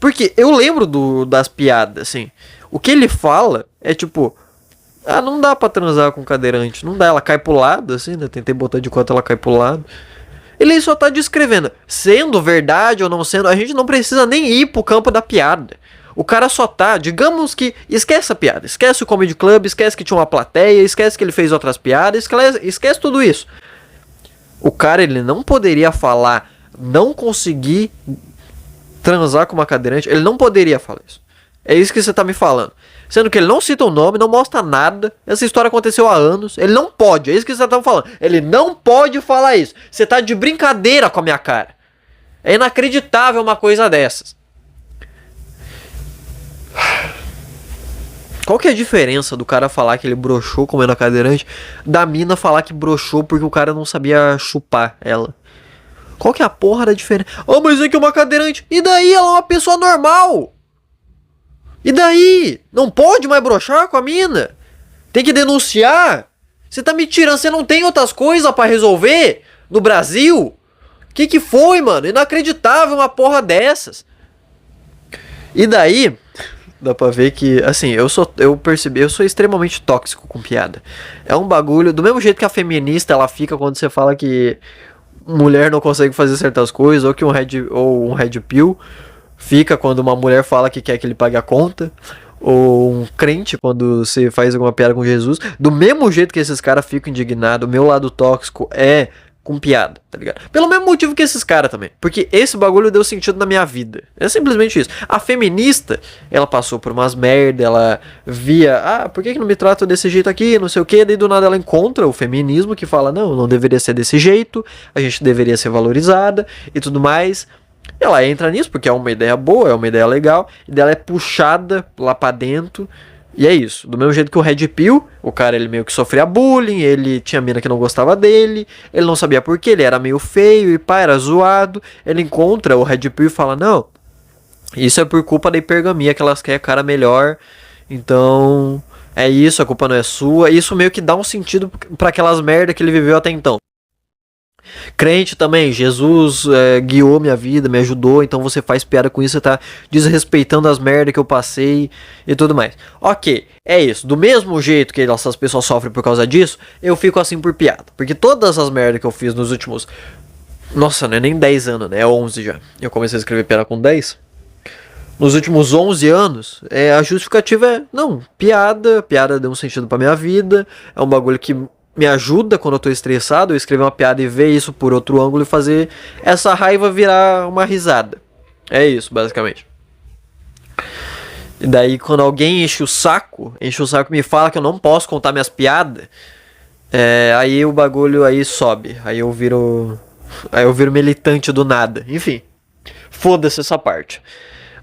Porque eu lembro das piadas, assim. O que ele fala é tipo... não dá pra transar com cadeirante. Não dá, ela cai pro lado, assim, né? Tentei botar de quanto ela cai pro lado. Ele só tá descrevendo. Sendo verdade ou não sendo, a gente não precisa nem ir pro campo da piada. O cara só tá, digamos que... Esquece a piada. Esquece o Comedy Club, esquece que tinha uma plateia, esquece que ele fez outras piadas, esquece tudo isso. O cara, ele não poderia falar, não conseguir transar com uma cadeirante, ele não poderia falar isso. É isso que você tá me falando. Sendo que ele não cita o nome, não mostra nada, essa história aconteceu há anos, ele não pode, é isso que você tá falando. Ele não pode falar isso. Você tá de brincadeira com a minha cara. É inacreditável uma coisa dessas. Qual que é a diferença do cara falar que ele broxou comendo a cadeirante, da mina falar que broxou porque o cara não sabia chupar ela? Qual que é a porra da diferença? Mas é que é uma cadeirante. E daí? Ela é uma pessoa normal. E daí? Não pode mais broxar com a mina? Tem que denunciar? Você tá me tirando? Você não tem outras coisas pra resolver no Brasil? Que foi, mano? Inacreditável uma porra dessas. E daí... Dá pra ver que, assim, eu sou extremamente tóxico com piada. É um bagulho, do mesmo jeito que a feminista, ela fica quando você fala que mulher não consegue fazer certas coisas, ou que um red pill fica quando uma mulher fala que quer que ele pague a conta, ou um crente quando você faz alguma piada com Jesus. Do mesmo jeito que esses caras ficam indignados, o meu lado tóxico é... com piada, tá ligado? Pelo mesmo motivo que esses caras também. Porque esse bagulho deu sentido na minha vida. É simplesmente isso. A feminista, ela passou por umas merda, ela via, por que não me tratam desse jeito aqui, não sei o que, daí do nada ela encontra o feminismo que fala, não deveria ser desse jeito, a gente deveria ser valorizada e tudo mais. Ela entra nisso porque é uma ideia boa, é uma ideia legal, e dela é puxada lá pra dentro. E é isso, do mesmo jeito que o Red Pill, o cara ele meio que sofria bullying, ele tinha mina que não gostava dele, ele não sabia porquê, ele era meio feio e pá, era zoado. Ele encontra o Red Pill e fala, não, isso é por culpa da hipergamia, que elas querem cara melhor, então é isso, a culpa não é sua. E isso meio que dá um sentido pra aquelas merda que ele viveu até então. Crente também, Jesus guiou minha vida, me ajudou, então você faz piada com isso, você tá desrespeitando as merdas que eu passei e tudo mais. Ok, é isso. Do mesmo jeito que essas pessoas sofrem por causa disso, eu fico assim por piada. Porque todas as merdas que eu fiz nos últimos... Nossa, não é nem 10 anos, né? É 11 já. Eu comecei a escrever piada com 10. Nos últimos 11 anos, a justificativa é... Não, piada deu um sentido pra minha vida, é um bagulho que... me ajuda quando eu tô estressado, eu escrever uma piada e ver isso por outro ângulo e fazer essa raiva virar uma risada. É isso, basicamente. E daí quando alguém enche o saco e me fala que eu não posso contar minhas piadas, aí o bagulho aí sobe. Aí eu viro militante do nada. Enfim, foda-se essa parte.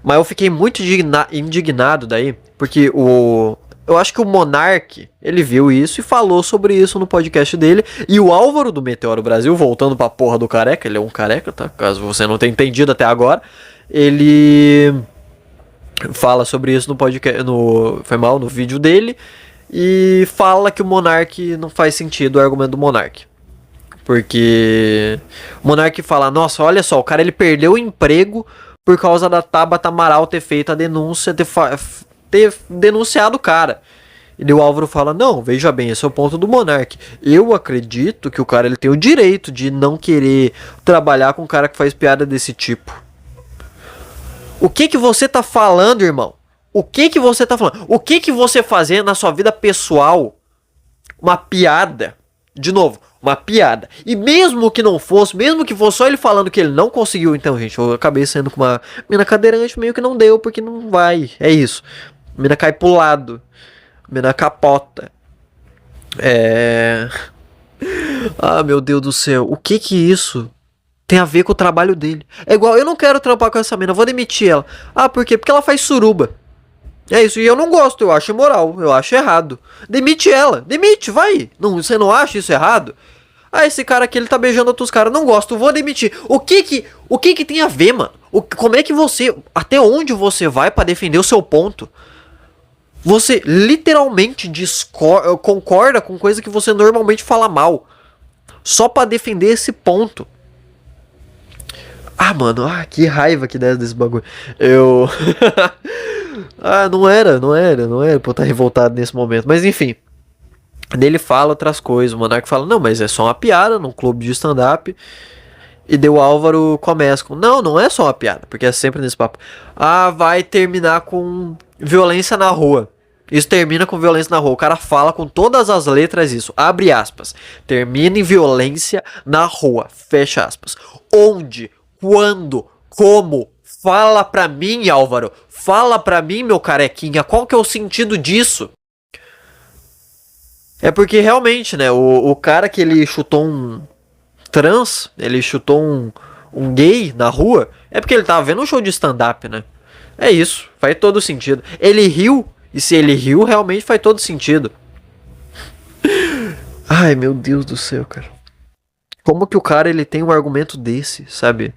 Mas eu fiquei muito indignado daí, porque eu acho que o Monark, ele viu isso e falou sobre isso no podcast dele. E o Álvaro do Meteoro Brasil, voltando pra porra do careca, ele é um careca, tá? Caso você não tenha entendido até agora. Ele fala sobre isso no podcast, no vídeo dele. e fala que o Monark não faz sentido o argumento do Monark. Porque o Monark fala, nossa, olha só, o cara ele perdeu o emprego por causa da Tabata Amaral ter feito a denúncia, ter denunciado o cara. E o Álvaro fala, não, veja bem, esse é o ponto do Monark. Eu acredito que o cara ele tem o direito de não querer trabalhar com um cara que faz piada desse tipo. O que você tá falando, irmão? O que você tá falando? O que você fazendo na sua vida pessoal? Uma piada. De novo, uma piada. E mesmo que não fosse, mesmo que fosse só ele falando que ele não conseguiu, então, gente, eu acabei saindo com uma mina cadeirante, meio que não deu, porque não vai. É isso. A mina cai pro lado. A mina capota. Ah, meu Deus do céu. O que isso tem a ver com o trabalho dele? É igual, eu não quero trampar com essa mina, eu vou demitir ela. Ah, por quê? Porque ela faz suruba. É isso, e eu não gosto, eu acho imoral, eu acho errado. Demite ela, demite, vai. Não, você não acha isso errado? Ah, esse cara aqui, ele tá beijando outros caras, não gosto, vou demitir. O que tem a ver, mano? Como é que você, até onde você vai pra defender o seu ponto? Você literalmente concorda com coisa que você normalmente fala mal. Só pra defender esse ponto. Ah, mano, que raiva que dá desse bagulho. Eu... não era pra eu estar revoltado nesse momento. Mas enfim. Daí ele fala outras coisas. O Monark fala, não, mas é só uma piada num clube de stand-up. E daí o Álvaro começa com, não é só uma piada. Porque é sempre nesse papo. Vai terminar com violência na rua. Isso termina com violência na rua. O cara fala com todas as letras isso. Abre aspas. Termina em violência na rua. Fecha aspas. Onde? Quando? Como? Fala pra mim, Álvaro. Fala pra mim, meu carequinha. Qual que é o sentido disso? É porque realmente, né? O cara que ele chutou um trans, ele chutou um gay na rua, é porque ele tava vendo um show de stand-up, né? É isso. Faz todo sentido. Ele riu. E se ele riu, realmente faz todo sentido. Ai, meu Deus do céu, cara. Como que o cara ele tem um argumento desse, sabe?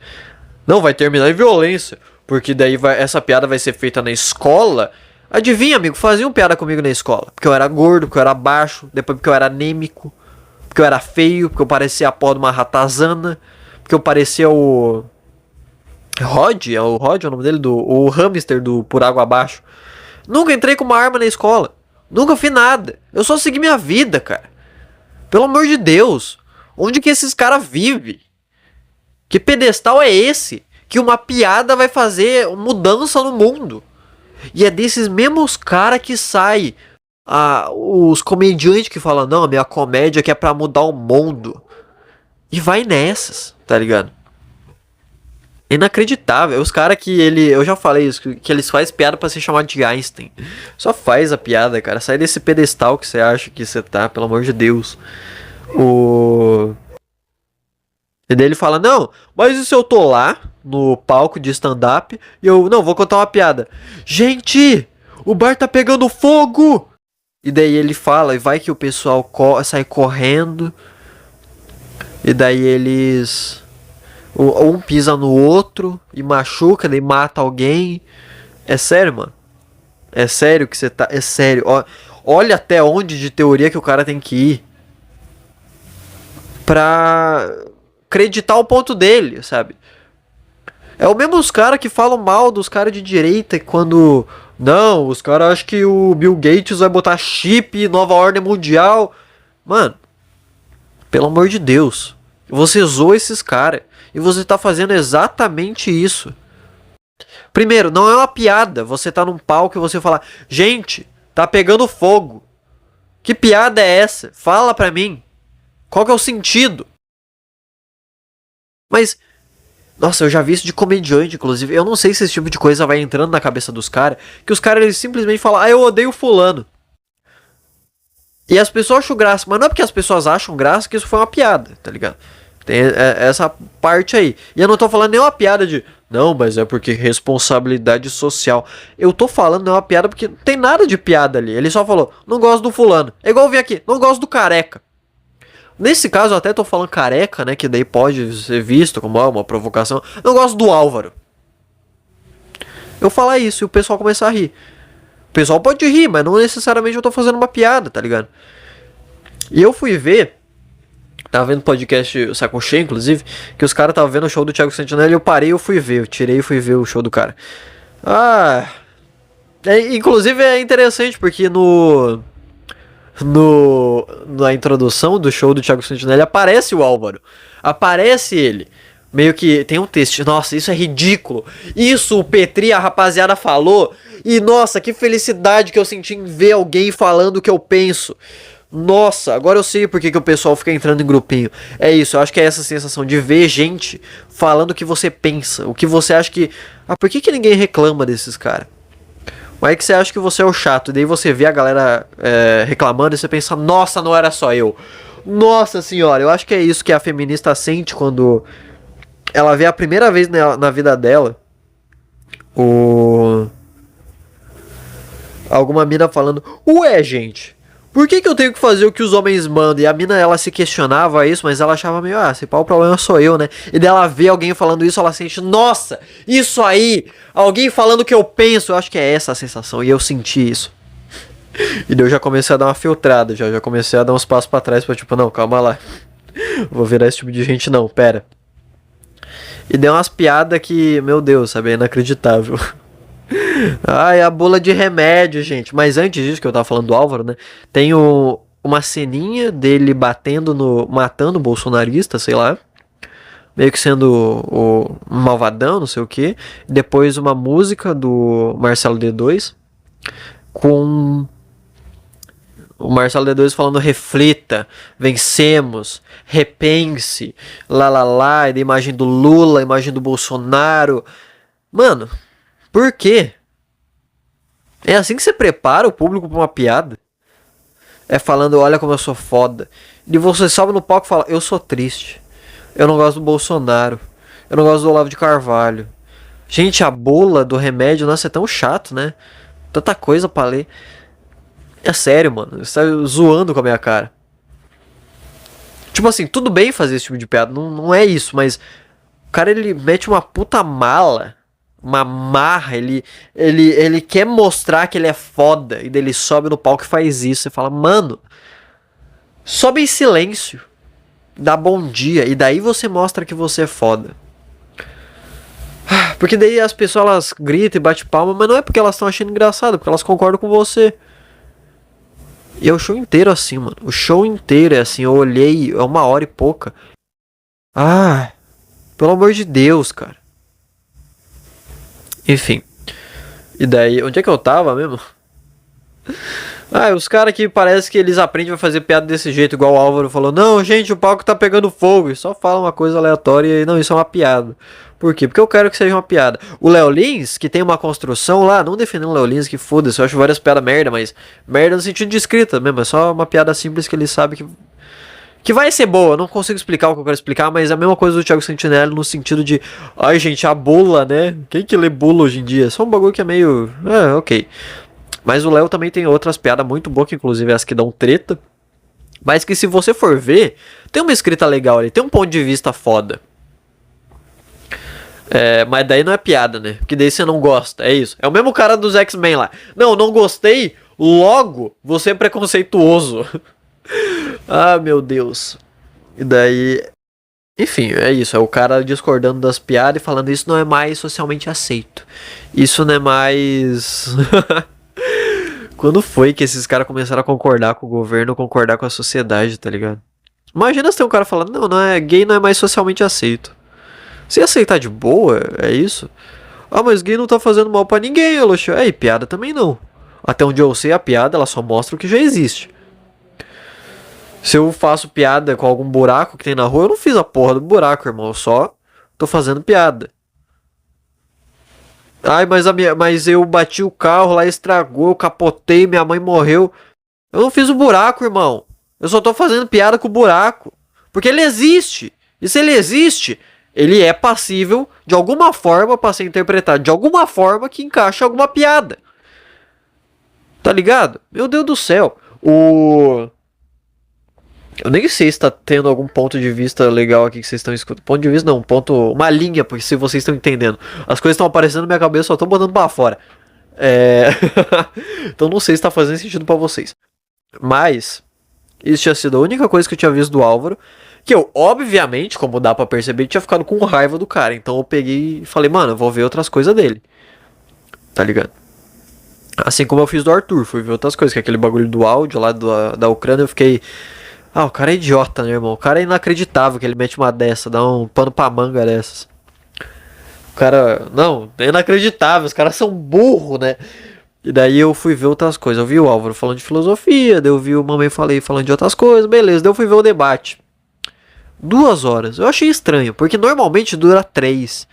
Não, vai terminar em violência. Porque daí essa piada vai ser feita na escola. Adivinha, amigo, faziam piada comigo na escola. Porque eu era gordo, porque eu era baixo. Depois porque eu era anêmico. Porque eu era feio. Porque eu parecia a porra de uma ratazana. Porque eu parecia o... Rod? É o Rod é o nome dele? O hamster do Por Água Abaixo. Nunca entrei com uma arma na escola. Nunca fiz nada. Eu só segui minha vida, cara. Pelo amor de Deus. Onde que esses caras vivem? Que pedestal é esse? Que uma piada vai fazer mudança no mundo. E é desses mesmos caras que sai os comediantes que falam, não, a minha comédia aqui é pra mudar o mundo. E vai nessas, tá ligado? Inacreditável. Os caras que eu já falei isso, que eles fazem piada pra ser chamado de Einstein. Só faz a piada, cara. Sai desse pedestal que você acha que você tá, pelo amor de Deus. E daí ele fala, não, mas e se eu tô lá, no palco de stand-up, e eu, não, vou contar uma piada. Gente, o bar tá pegando fogo! E daí ele fala, e vai que o pessoal sai correndo, e daí eles... Um pisa no outro, e machuca, daí mata alguém. É sério, mano? É sério que você tá... É sério, olha até onde de teoria que o cara tem que ir pra... acreditar o ponto dele, sabe? É o mesmo os caras que falam mal dos caras de direita quando... Não, os caras acham que o Bill Gates vai botar chip, nova ordem mundial. Mano, pelo amor de Deus. Você zoou esses caras. E você tá fazendo exatamente isso. Primeiro, não é uma piada. Você tá num palco e você fala... Gente, tá pegando fogo. Que piada é essa? Fala pra mim. Qual que é o sentido? Mas, nossa, eu já vi isso de comediante, inclusive. Eu não sei se esse tipo de coisa vai entrando na cabeça dos caras. Que os caras eles simplesmente falam, eu odeio fulano. E as pessoas acham graça. Mas não é porque as pessoas acham graça que isso foi uma piada, tá ligado? Tem essa parte aí. E eu não tô falando nem uma piada de... Não, mas é porque responsabilidade social. Eu tô falando não é uma piada porque não tem nada de piada ali. Ele só falou, não gosto do fulano. É igual eu vi aqui, não gosto do careca. Nesse caso eu até tô falando careca, né? Que daí pode ser visto como uma provocação. Não gosto do Álvaro. Eu falar isso e o pessoal começar a rir. O pessoal pode rir, mas não necessariamente eu tô fazendo uma piada, tá ligado? E eu fui ver, tava vendo podcast o Saco Cheio, inclusive, que os caras estavam vendo o show do Thiago Santinelli e eu parei e eu fui ver. Eu tirei e fui ver o show do cara. Inclusive é interessante porque na introdução do show do Thiago Santinelli aparece o Álvaro. Aparece ele. Meio que tem um texto. Nossa, isso é ridículo. Isso o Petri, a rapaziada falou. E nossa, que felicidade que eu senti em ver alguém falando o que eu penso. Nossa, agora eu sei por que o pessoal fica entrando em grupinho. É isso, eu acho que é essa sensação de ver gente falando o que você pensa. O que você acha que... por que ninguém reclama desses caras? Mas é que você acha que você é o chato. E daí você vê a galera reclamando e você pensa, nossa, não era só eu. Nossa senhora, eu acho que é isso que a feminista sente quando ela vê a primeira vez na vida dela alguma mina falando, ué, gente, por que eu tenho que fazer o que os homens mandam? E a mina, ela se questionava isso, mas ela achava meio, se pá, o problema sou eu, né? E daí ela vê alguém falando isso, ela sente, nossa, isso aí, alguém falando o que eu penso. Eu acho que é essa a sensação, e eu senti isso. E daí eu já comecei a dar uma filtrada, já comecei a dar uns passos pra trás, pra tipo, não, calma lá. Vou virar esse tipo de gente não, pera. E deu umas piadas que, meu Deus, sabe, é inacreditável. A bula de remédio, gente. Mas antes disso, que eu tava falando do Álvaro, né? Tem uma ceninha dele matando o bolsonarista, sei lá. Meio que sendo o malvadão, não sei o que. Depois uma música do Marcelo D2 com o Marcelo D2 falando reflita, vencemos, repense, lá, e da imagem do Lula, a imagem do Bolsonaro. Mano, por quê? É assim que você prepara o público pra uma piada? É falando, olha como eu sou foda. E você sobe no palco e fala, eu sou triste. Eu não gosto do Bolsonaro. Eu não gosto do Olavo de Carvalho. Gente, a bula do remédio, nossa, é tão chato, né? Tanta coisa pra ler. É sério, mano. Você tá zoando com a minha cara. Tipo assim, tudo bem fazer esse tipo de piada. Não é isso, mas... O cara, ele mete uma puta mala. Uma marra. Ele quer mostrar que ele é foda. E daí ele sobe no palco e faz isso. Você fala, mano... Sobe em silêncio. Dá bom dia. E daí você mostra que você é foda. Porque daí as pessoas, elas gritam e batem palma. Mas não é porque elas estão achando engraçado. Porque elas concordam com você. E é o show inteiro assim, mano. O show inteiro é assim. Eu olhei, é 1h e pouca. Pelo amor de Deus, cara. Enfim. E daí, onde é que eu tava mesmo? Os caras que parece que eles aprendem a fazer piada desse jeito, igual o Álvaro falou. Não, gente, o palco tá pegando fogo. E só fala uma coisa aleatória e não, isso é uma piada. Por quê? Porque eu quero que seja uma piada. O Léo Lins, que tem uma construção lá, não defendendo o Léo Lins, que foda-se, eu acho várias piadas merda, mas merda no sentido de escrita mesmo, é só uma piada simples que ele sabe que vai ser boa. Eu não consigo explicar o que eu quero explicar, mas é a mesma coisa do Thiago Santinelli no sentido de, ai gente, a bula, né? Quem que lê bula hoje em dia? Só um bagulho que é meio, ok. Mas o Léo também tem outras piadas muito boas, que inclusive as que dão treta. Mas que se você for ver, tem uma escrita legal ali, tem um ponto de vista foda. Mas daí não é piada, né? Porque daí você não gosta, é isso. É o mesmo cara dos X-Men lá. Não gostei, logo você é preconceituoso. Meu Deus. E daí... Enfim, é isso. É o cara discordando das piadas e falando isso não é mais socialmente aceito. Isso não é mais... Quando foi que esses caras começaram a concordar com o governo, concordar com a sociedade, tá ligado? Imagina se tem um cara falando, não é gay, não é mais socialmente aceito. Se aceitar de boa, é isso? Mas gay não tá fazendo mal pra ninguém, Aloxia. E piada também não. Até onde eu sei, a piada, ela só mostra o que já existe. Se eu faço piada com algum buraco que tem na rua, eu não fiz a porra do buraco, irmão. Eu só tô fazendo piada. Mas eu bati o carro lá, estragou, eu capotei, minha mãe morreu. Eu não fiz o buraco, irmão. Eu só tô fazendo piada com o buraco. Porque ele existe. E se ele existe, ele é passível de alguma forma para ser interpretado de alguma forma que encaixa alguma piada. Tá ligado? Meu Deus do céu. Eu nem sei se tá tendo algum ponto de vista legal aqui que vocês estão escutando. Ponto de vista não, uma linha, porque se vocês estão entendendo. As coisas estão aparecendo na minha cabeça, só tô botando pra fora. É... Então não sei se tá fazendo sentido pra vocês. Mas isso tinha sido a única coisa que eu tinha visto do Álvaro. Que eu, obviamente, como dá pra perceber, tinha ficado com raiva do cara. Então eu peguei e falei, mano, eu vou ver outras coisas dele. Tá ligado? Assim como eu fiz do Arthur, fui ver outras coisas, que é aquele bagulho do áudio lá da Ucrânia, eu fiquei. Ah, o cara é idiota, né, irmão? O cara é inacreditável que ele mete uma dessa, dá um pano pra manga dessas. O cara. Não, é inacreditável, os caras são burros, né? E daí eu fui ver outras coisas. Eu vi o Álvaro falando de filosofia, daí eu vi o Mamãe Falei falando de outras coisas, beleza. Daí eu fui ver o debate. 2 horas. Eu achei estranho, porque normalmente dura 3,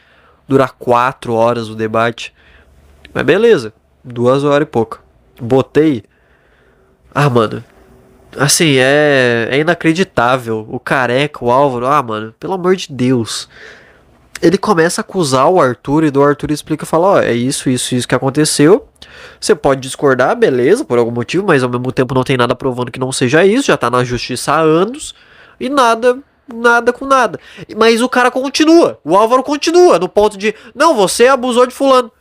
dura 4 horas o debate. Mas beleza, 2 horas e pouco. Botei. Ah, mano. Assim, é inacreditável. O Careca, o Álvaro, ah, mano, pelo amor de Deus. Ele começa a acusar o Arthur e do Arthur explica e fala, ó, é isso que aconteceu. Você pode discordar, beleza, por algum motivo, mas ao mesmo tempo não tem nada provando que não seja isso, já tá na justiça há anos e nada com nada. Mas o cara continua, o Álvaro continua no ponto de, não, você abusou de fulano.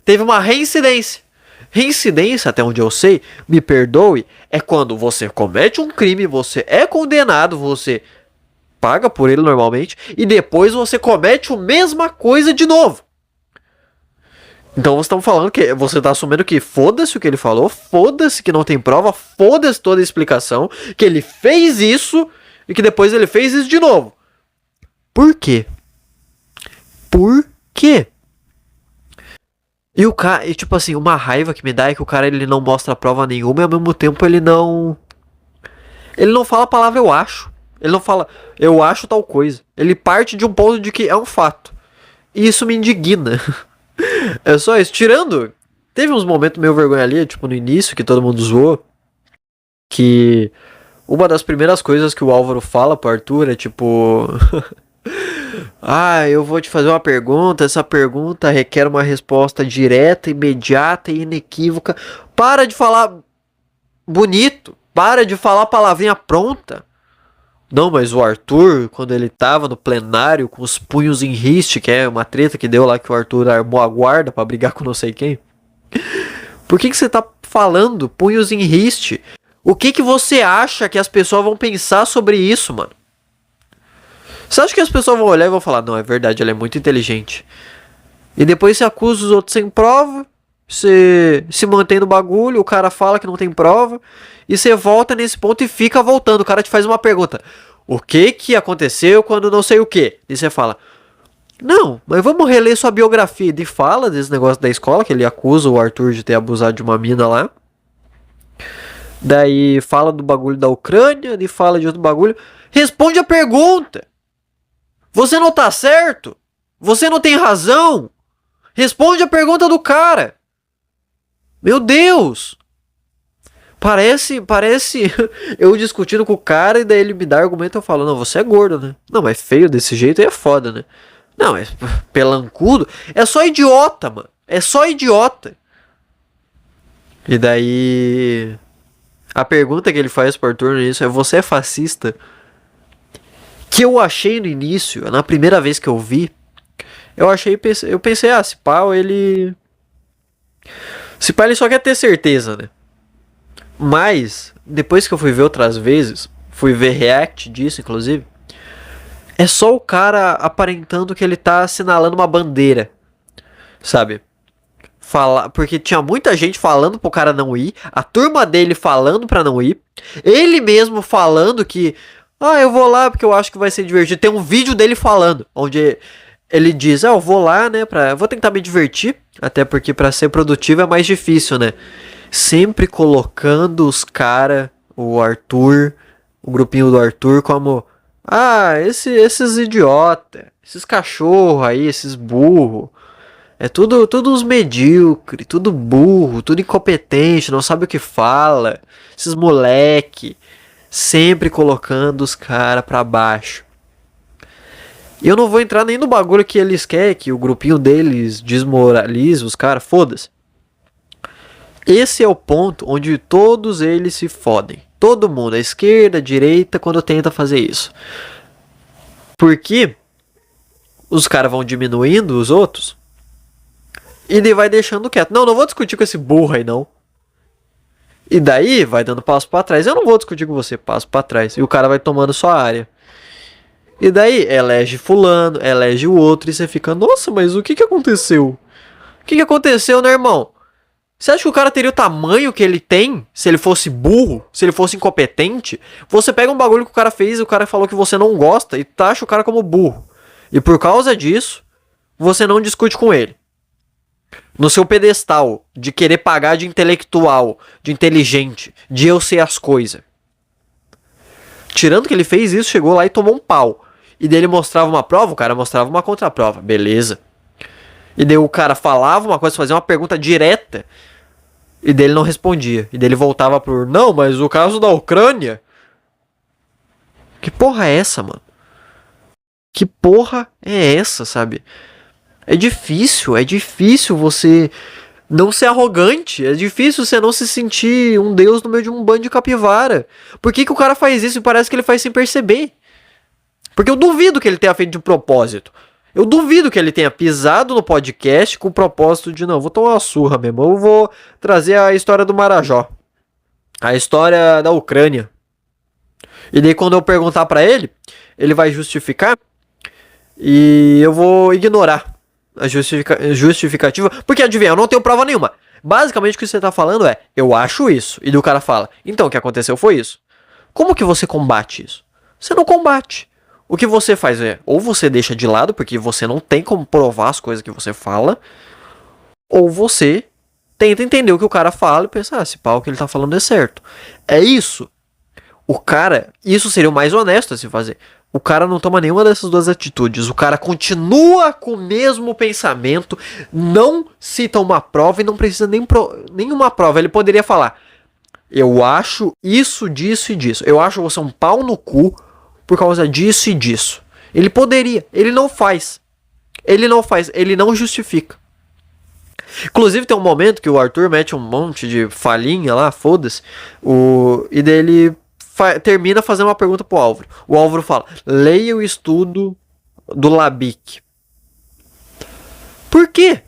Teve uma reincidência. Reincidência, até onde eu sei, me perdoe, é quando você comete um crime, você é condenado, você paga por ele normalmente, e depois você comete a mesma coisa de novo. Então você está falando que você está assumindo que foda-se o que ele falou, foda-se que não tem prova, foda-se toda a explicação, que ele fez isso e que depois ele fez isso de novo. Por quê? Por quê? E o cara, e tipo assim, uma raiva que me dá é que o cara ele não mostra prova nenhuma e ao mesmo tempo ele não fala a palavra eu acho. Ele não fala eu acho tal coisa. Ele parte de um ponto de que é um fato. E isso me indigna. É só isso. Tirando, teve uns momentos meio vergonha ali, tipo no início que todo mundo zoou, que uma das primeiras coisas que o Álvaro fala pro Arthur é tipo ah, eu vou te fazer uma pergunta. Essa pergunta requer uma resposta direta, imediata e inequívoca. Para de falar bonito. Para de falar palavrinha pronta. Não, mas o Arthur, quando ele tava no plenário com os punhos em riste, que é uma treta que deu lá que o Arthur armou a guarda pra brigar com não sei quem. Por que você tá falando punhos em riste? O que você acha que as pessoas vão pensar sobre isso, mano? Você acha que as pessoas vão olhar e vão falar, não, é verdade, ele é muito inteligente. E depois você acusa os outros sem prova, você se mantém no bagulho, o cara fala que não tem prova, e você volta nesse ponto e fica voltando. O cara te faz uma pergunta, o que aconteceu quando não sei o que? E você fala, não, mas vamos reler sua biografia. E fala desse negócio da escola, que ele acusa o Arthur de ter abusado de uma mina lá. Daí fala do bagulho da Ucrânia, e fala de outro bagulho. Responde a pergunta. Você não tá certo? Você não tem razão? Responde a pergunta do cara. Meu Deus! Parece eu discutindo com o cara e daí ele me dá argumento e eu falo, não, você é gordo, né? Não, mas feio desse jeito é foda, né? Não, mas pelancudo é só idiota, mano. É só idiota. E daí a pergunta que ele faz pro Arthur nisso é, você é fascista? Que eu achei no início, na primeira vez que eu vi, eu pensei, ah, se pá, se pá, ele só quer ter certeza, né? Mas, depois que eu fui ver outras vezes, fui ver react disso, inclusive, é só o cara aparentando que ele tá assinalando uma bandeira, sabe? Porque tinha muita gente falando pro cara não ir, a turma dele falando pra não ir, ele mesmo falando que ah, eu vou lá porque eu acho que vai ser divertido. Tem um vídeo dele falando, onde ele diz, ah, eu vou lá, né, vou tentar me divertir, até porque pra ser produtivo é mais difícil, né? Sempre colocando os cara, o Arthur, o grupinho do Arthur como, ah, esses idiota, esses cachorro aí, esses burro. É tudo uns medíocre, tudo burro, tudo incompetente, não sabe o que fala. Esses moleque. Sempre colocando os caras pra baixo. E eu não vou entrar nem no bagulho que eles querem, que o grupinho deles desmoraliza os caras, foda-se. Esse é o ponto onde todos eles se fodem. Todo mundo, a esquerda, a direita, quando tenta fazer isso. Porque os caras vão diminuindo os outros. E daí vai deixando quieto. Não vou discutir com esse burro aí, não. E daí vai dando passo pra trás. Eu não vou discutir com você, passo pra trás. E o cara vai tomando sua área. E daí elege fulano, elege o outro. E você fica, nossa, mas o que aconteceu? O que aconteceu, né, irmão? Você acha que o cara teria o tamanho que ele tem se ele fosse burro, se ele fosse incompetente? Você pega um bagulho que o cara fez e o cara falou que você não gosta e taxa o cara como burro. E por causa disso, você não discute com ele. No seu pedestal de querer pagar de intelectual, de inteligente, de eu sei as coisas. Tirando que ele fez isso, chegou lá e tomou um pau. E daí ele mostrava uma prova, o cara mostrava uma contraprova. Beleza. E daí o cara falava uma coisa, fazia uma pergunta direta. E daí ele não respondia. E daí ele voltava por, não, mas o caso da Ucrânia... Que porra é essa, mano? Que porra é essa, sabe? É difícil você não ser arrogante. É difícil você não se sentir um deus no meio de um bando de capivara. Por que o cara faz isso e parece que ele faz sem perceber? Porque eu duvido que ele tenha feito de propósito. Eu duvido que ele tenha pisado no podcast com o propósito de, não, vou tomar uma surra mesmo. Eu vou trazer a história do Marajó. A história da Ucrânia. E daí quando eu perguntar pra ele, ele vai justificar e eu vou ignorar a justificativa. Porque adivinha, eu não tenho prova nenhuma. Basicamente o que você tá falando é, eu acho isso. E daí o cara fala, então o que aconteceu foi isso. Como que você combate isso? Você não combate. O que você faz é, ou você deixa de lado, porque você não tem como provar as coisas que você fala, ou você tenta entender o que o cara fala e pensa, esse pau que ele tá falando é certo. É isso. O cara, isso seria o mais honesto a se fazer. O cara não toma nenhuma dessas duas atitudes. O cara continua com o mesmo pensamento, não cita uma prova e não precisa nenhuma prova. Ele poderia falar, eu acho isso, disso e disso. Eu acho você um pau no cu por causa disso e disso. Ele poderia, ele não faz. Ele não justifica. Inclusive tem um momento que o Arthur mete um monte de falinha lá, foda-se. E daí ele termina fazendo uma pergunta pro Álvaro. O Álvaro fala, leia o estudo do Labic. Por quê?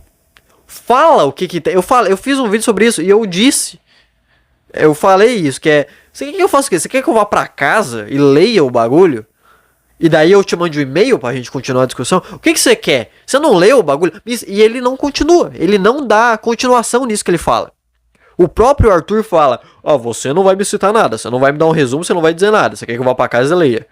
Fala o que tem. Eu fiz um vídeo sobre isso e eu disse. Eu falei isso, que é... Você quer que eu faça o quê? Você quer que eu vá pra casa e leia o bagulho? E daí eu te mande um e-mail pra gente continuar a discussão? O que você quer? Você não leu o bagulho? E ele não continua. Ele não dá continuação nisso que ele fala. O próprio Arthur fala, você não vai me citar nada. Você não vai me dar um resumo, você não vai dizer nada. Você quer que eu vá pra casa e leia?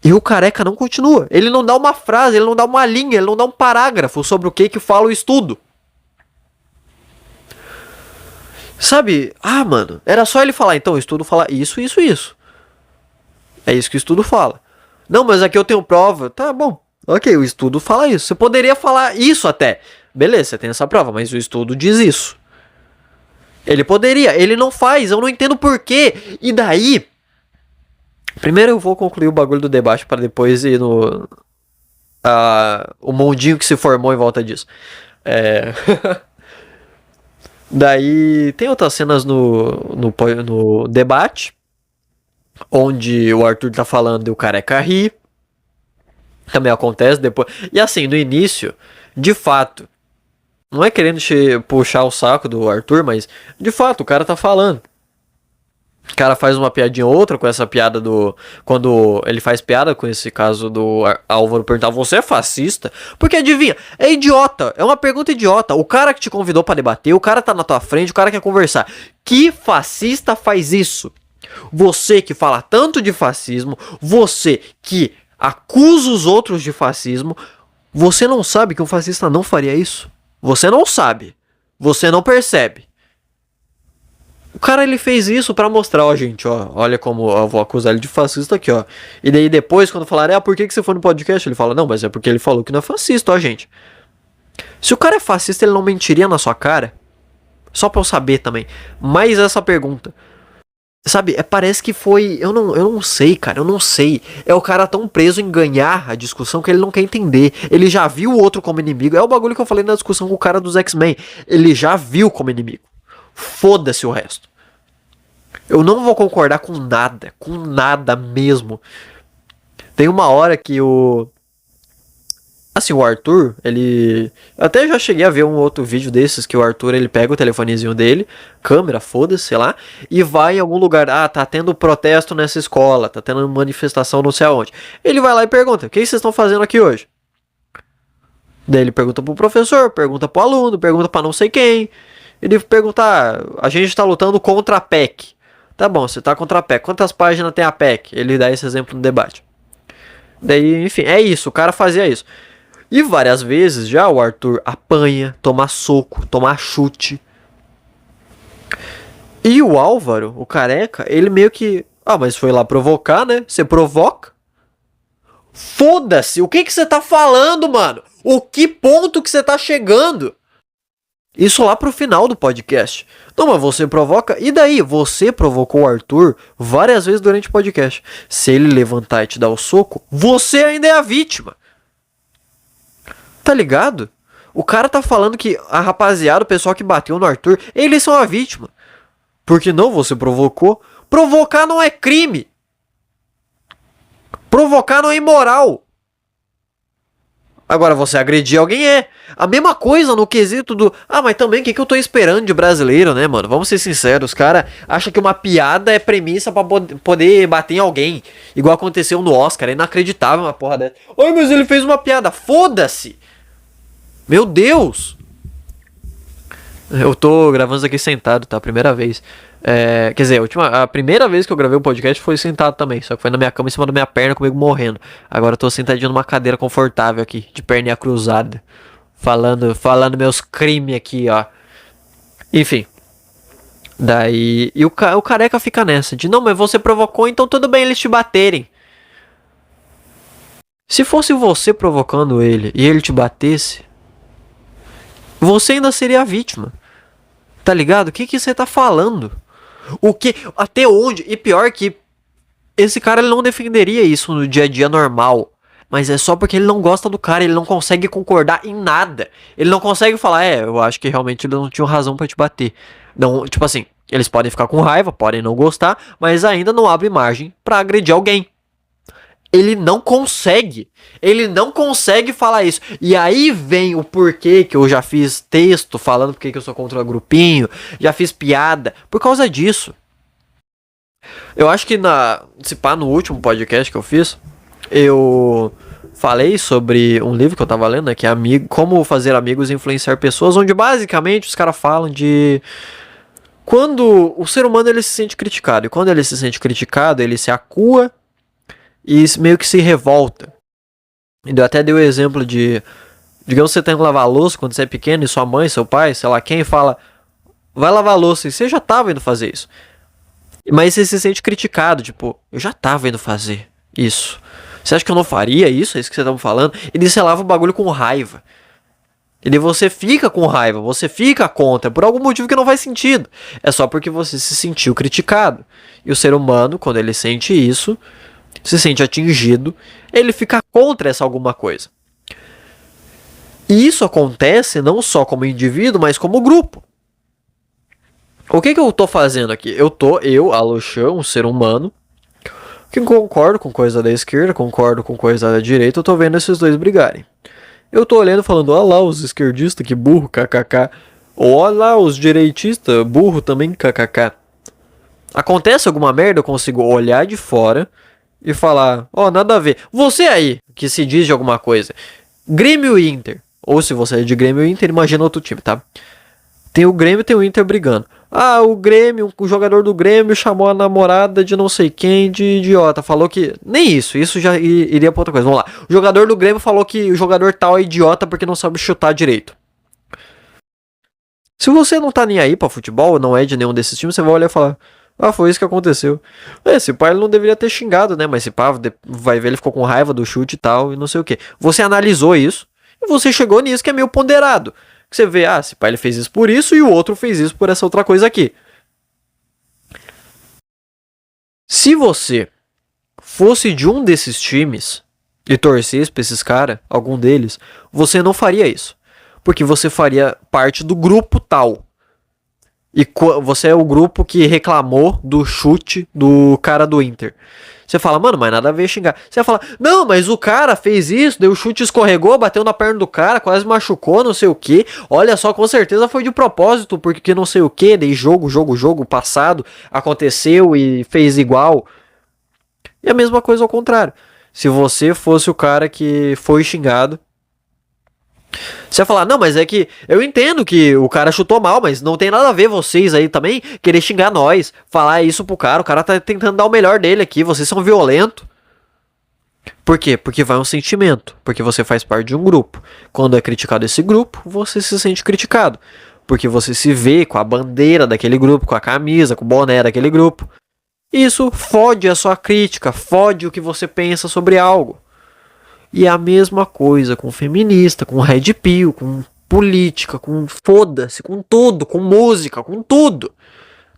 E o careca não continua. Ele não dá uma frase, ele não dá uma linha, ele não dá um parágrafo sobre o que fala o estudo. Sabe? Mano, era só ele falar, então o estudo fala isso, isso, isso. É isso que o estudo fala. Não, mas aqui eu tenho prova. Tá bom. Ok, o estudo fala isso. Você poderia falar isso até. Beleza, você tem essa prova, mas o estudo diz isso. Ele poderia, ele não faz, eu não entendo por quê. E daí... Primeiro eu vou concluir o bagulho do debate para depois ir no... o mundinho que se formou em volta disso. Daí tem outras cenas no debate, onde o Arthur tá falando e o careca ri. Também acontece depois. E assim, no início, de fato, não é querendo puxar o saco do Arthur, mas de fato, o cara tá falando. O cara faz uma piadinha ou outra com essa piada do... Quando ele faz piada com esse caso do Álvaro perguntar, você é fascista? Porque adivinha, é idiota, é uma pergunta idiota. O cara que te convidou pra debater, o cara tá na tua frente, o cara quer conversar. Que fascista faz isso? Você que fala tanto de fascismo, você que acusa os outros de fascismo, você não sabe que um fascista não faria isso? Você não sabe. Você não percebe. O cara, ele fez isso pra mostrar, gente, olha como eu vou acusar ele de fascista aqui, E daí depois, quando falarem, por que você foi no podcast? Ele fala, não, mas é porque ele falou que não é fascista, gente. Se o cara é fascista, ele não mentiria na sua cara? Só pra eu saber também. Mais essa pergunta. Sabe, parece que foi... Eu não sei, cara, eu não sei. É o cara tão preso em ganhar a discussão que ele não quer entender. Ele já viu o outro como inimigo. É o bagulho que eu falei na discussão com o cara dos X-Men. Ele já viu como inimigo. Foda-se o resto. Eu não vou concordar com nada mesmo. Tem uma hora que Assim, o Arthur, ele... Eu até já cheguei a ver um outro vídeo desses que o Arthur, ele pega o telefonezinho dele, câmera, foda-se, sei lá, e vai em algum lugar. Ah, tá tendo protesto nessa escola, tá tendo manifestação não sei aonde. Ele vai lá e pergunta, o que vocês estão fazendo aqui hoje? Daí ele pergunta pro professor, pergunta pro aluno, pergunta pra não sei quem. Ele pergunta, a gente tá lutando contra a PEC. Tá bom, você tá contra a PEC. Quantas páginas tem a PEC? Ele dá esse exemplo no debate. Daí, enfim, é isso, o cara fazia isso. E várias vezes já o Arthur apanha, toma soco, toma chute. E o Álvaro, o careca, ele meio que... Ah, mas foi lá provocar, né? Você provoca? Foda-se! O que você tá falando, mano? O que ponto que você tá chegando? Isso lá pro final do podcast. Não, mas você provoca... E daí? Você provocou o Arthur várias vezes durante o podcast. Se ele levantar e te dar o soco, você ainda é a vítima. Tá ligado? O cara tá falando que a rapaziada, o pessoal que bateu no Arthur, eles são a vítima. Porque não, você provocou. Provocar não é crime. Provocar não é imoral. Agora, você agredir alguém é. A mesma coisa no quesito do... Ah, mas também, o que eu tô esperando de brasileiro, né, mano? Vamos ser sinceros, os caras acham que uma piada é premissa pra poder bater em alguém. Igual aconteceu no Oscar, é inacreditável uma porra dessa. Ai, mas ele fez uma piada. Foda-se! Meu Deus! Eu tô gravando isso aqui sentado, tá? Primeira vez. Quer dizer, a primeira vez que eu gravei um podcast foi sentado também. Só que foi na minha cama, em cima da minha perna, comigo morrendo. Agora eu tô sentadinho numa cadeira confortável aqui, de perninha cruzada. Falando meus crimes aqui, ó. Enfim. Daí... E o careca fica nessa. De, não, mas você provocou, então tudo bem eles te baterem. Se fosse você provocando ele e ele te batesse... Você ainda seria a vítima. Tá ligado? O que você tá falando? O que? Até onde? E pior que esse cara ele não defenderia isso no dia a dia normal. Mas é só porque ele não gosta do cara. Ele não consegue concordar em nada. Ele não consegue falar, eu acho que realmente eles não tinham razão pra te bater. Não, tipo assim, eles podem ficar com raiva, podem não gostar, mas ainda não abre margem pra agredir alguém. Ele não consegue. Ele não consegue falar isso. E aí vem o porquê que eu já fiz texto falando porque que eu sou contra o grupinho. Já fiz piada. Por causa disso. Eu acho que no último podcast que eu fiz, eu falei sobre um livro que eu tava lendo, né, que é Como Fazer Amigos e Influenciar Pessoas, onde basicamente os caras falam de... Quando o ser humano ele se sente criticado. E quando ele se sente criticado, ele se acua e meio que se revolta. Eu até dei o exemplo de... Digamos que você tem que lavar a louça quando você é pequeno e sua mãe, seu pai, sei lá quem, fala... Vai lavar a louça. E você já tava indo fazer isso. Mas você se sente criticado. Tipo, eu já tava indo fazer isso. Você acha que eu não faria isso? É isso que você tá me falando? E daí você lava o bagulho com raiva. E daí você fica com raiva. Você fica contra. Por algum motivo que não faz sentido. É só porque você se sentiu criticado. E o ser humano, quando ele sente isso... se sente atingido, ele fica contra essa alguma coisa. E isso acontece não só como indivíduo, mas como grupo. O que eu tô fazendo aqui? Eu, Aloxan, um ser humano, que concordo com coisa da esquerda, concordo com coisa da direita, eu tô vendo esses dois brigarem. Eu tô olhando falando, olha lá os esquerdistas, que burro, kkk. Ou olha lá os direitistas, burro também, kkk. Acontece alguma merda, eu consigo olhar de fora... e falar, nada a ver. Você aí, que se diz de alguma coisa. Grêmio e Inter. Ou se você é de Grêmio e Inter, imagina outro time, tá? Tem o Grêmio e tem o Inter brigando. Ah, o Grêmio, o jogador do Grêmio chamou a namorada de não sei quem de idiota. Falou que... Nem isso, isso já iria pra outra coisa. Vamos lá. O jogador do Grêmio falou que o jogador tal é idiota porque não sabe chutar direito. Se você não tá nem aí pra futebol, não é de nenhum desses times, você vai olhar e falar... Ah, foi isso que aconteceu. Esse pai ele não deveria ter xingado, né? Mas esse pá, vai ver, ele ficou com raiva do chute e tal, e não sei o que. Você analisou isso, e você chegou nisso que é meio ponderado. Que você vê, esse pai ele fez isso por isso, e o outro fez isso por essa outra coisa aqui. Se você fosse de um desses times, e torcesse pra esses caras, algum deles, você não faria isso. Porque você faria parte do grupo tal. E você é o grupo que reclamou do chute do cara do Inter. Você fala, mano, mas nada a ver xingar. Você vai falar, não, mas o cara fez isso, deu chute, escorregou, bateu na perna do cara, quase machucou, não sei o que. Olha só, com certeza foi de propósito, porque não sei o que, daí jogo passado, aconteceu e fez igual. E a mesma coisa ao contrário. Se você fosse o cara que foi xingado, você vai falar, não, mas é que eu entendo que o cara chutou mal, mas não tem nada a ver vocês aí também querer xingar nós, falar isso pro cara, o cara tá tentando dar o melhor dele aqui, vocês são violentos. Por quê? Porque vai um sentimento, porque você faz parte de um grupo. Quando é criticado esse grupo, você se sente criticado, porque você se vê com a bandeira daquele grupo, com a camisa, com o boné daquele grupo. Isso fode a sua crítica, fode o que você pensa sobre algo. E é a mesma coisa com feminista, com red pill, com política, com foda-se, com tudo, com música, com tudo.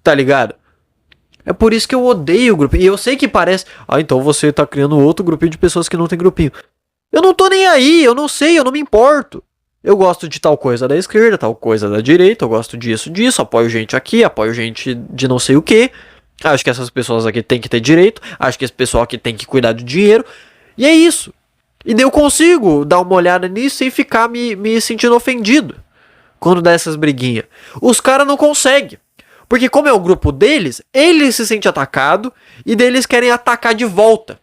Tá ligado? É por isso que eu odeio o grupo. E eu sei que parece, então você tá criando outro grupinho de pessoas que não tem grupinho. Eu não tô nem aí, eu não sei, eu não me importo. Eu gosto de tal coisa da esquerda, tal coisa da direita, eu gosto disso, apoio gente aqui, apoio gente de não sei o que. Acho que essas pessoas aqui têm que ter direito, acho que esse pessoal aqui tem que cuidar do dinheiro. E é isso. E daí eu consigo dar uma olhada nisso sem ficar me sentindo ofendido quando dá essas briguinhas. Os caras não conseguem. Porque como é o grupo deles, eles se sentem atacados e daí eles querem atacar de volta.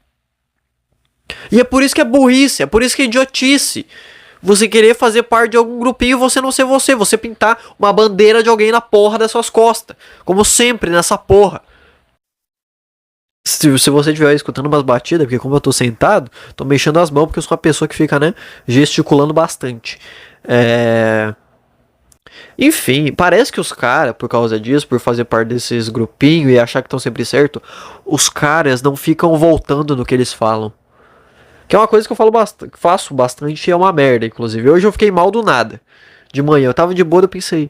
E é por isso que é burrice, é por isso que é idiotice. Você querer fazer parte de algum grupinho e você não ser você pintar uma bandeira de alguém na porra das suas costas. Como sempre nessa porra. Se você estiver escutando umas batidas, porque como eu tô sentado, tô mexendo as mãos porque eu sou uma pessoa que fica, né, gesticulando bastante. Enfim, parece que os caras, por causa disso, por fazer parte desses grupinhos e achar que estão sempre certo, os caras não ficam voltando no que eles falam. Que é uma coisa que eu faço bastante e é uma merda, inclusive. Hoje eu fiquei mal do nada. De manhã, eu tava de boa, eu pensei,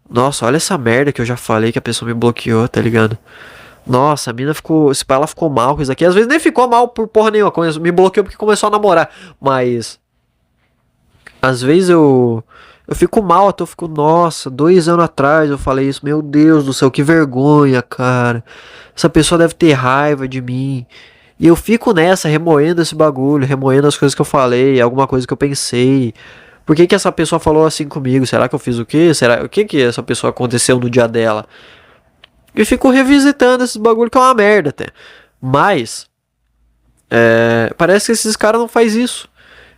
nossa, olha essa merda que eu já falei que a pessoa me bloqueou, tá ligado? Nossa, a mina ficou. Ela ficou mal com isso aqui. Às vezes nem ficou mal por porra nenhuma. Me bloqueou porque começou a namorar. Mas. Às vezes eu fico mal, eu fico, nossa, 2 anos atrás eu falei isso. Meu Deus do céu, que vergonha, cara. Essa pessoa deve ter raiva de mim. E eu fico nessa, remoendo esse bagulho, remoendo as coisas que eu falei, alguma coisa que eu pensei. Por que essa pessoa falou assim comigo? Será que eu fiz o quê? O que essa pessoa aconteceu no dia dela? E fico revisitando esses bagulho que é uma merda até. Mas parece que esses caras não faz isso.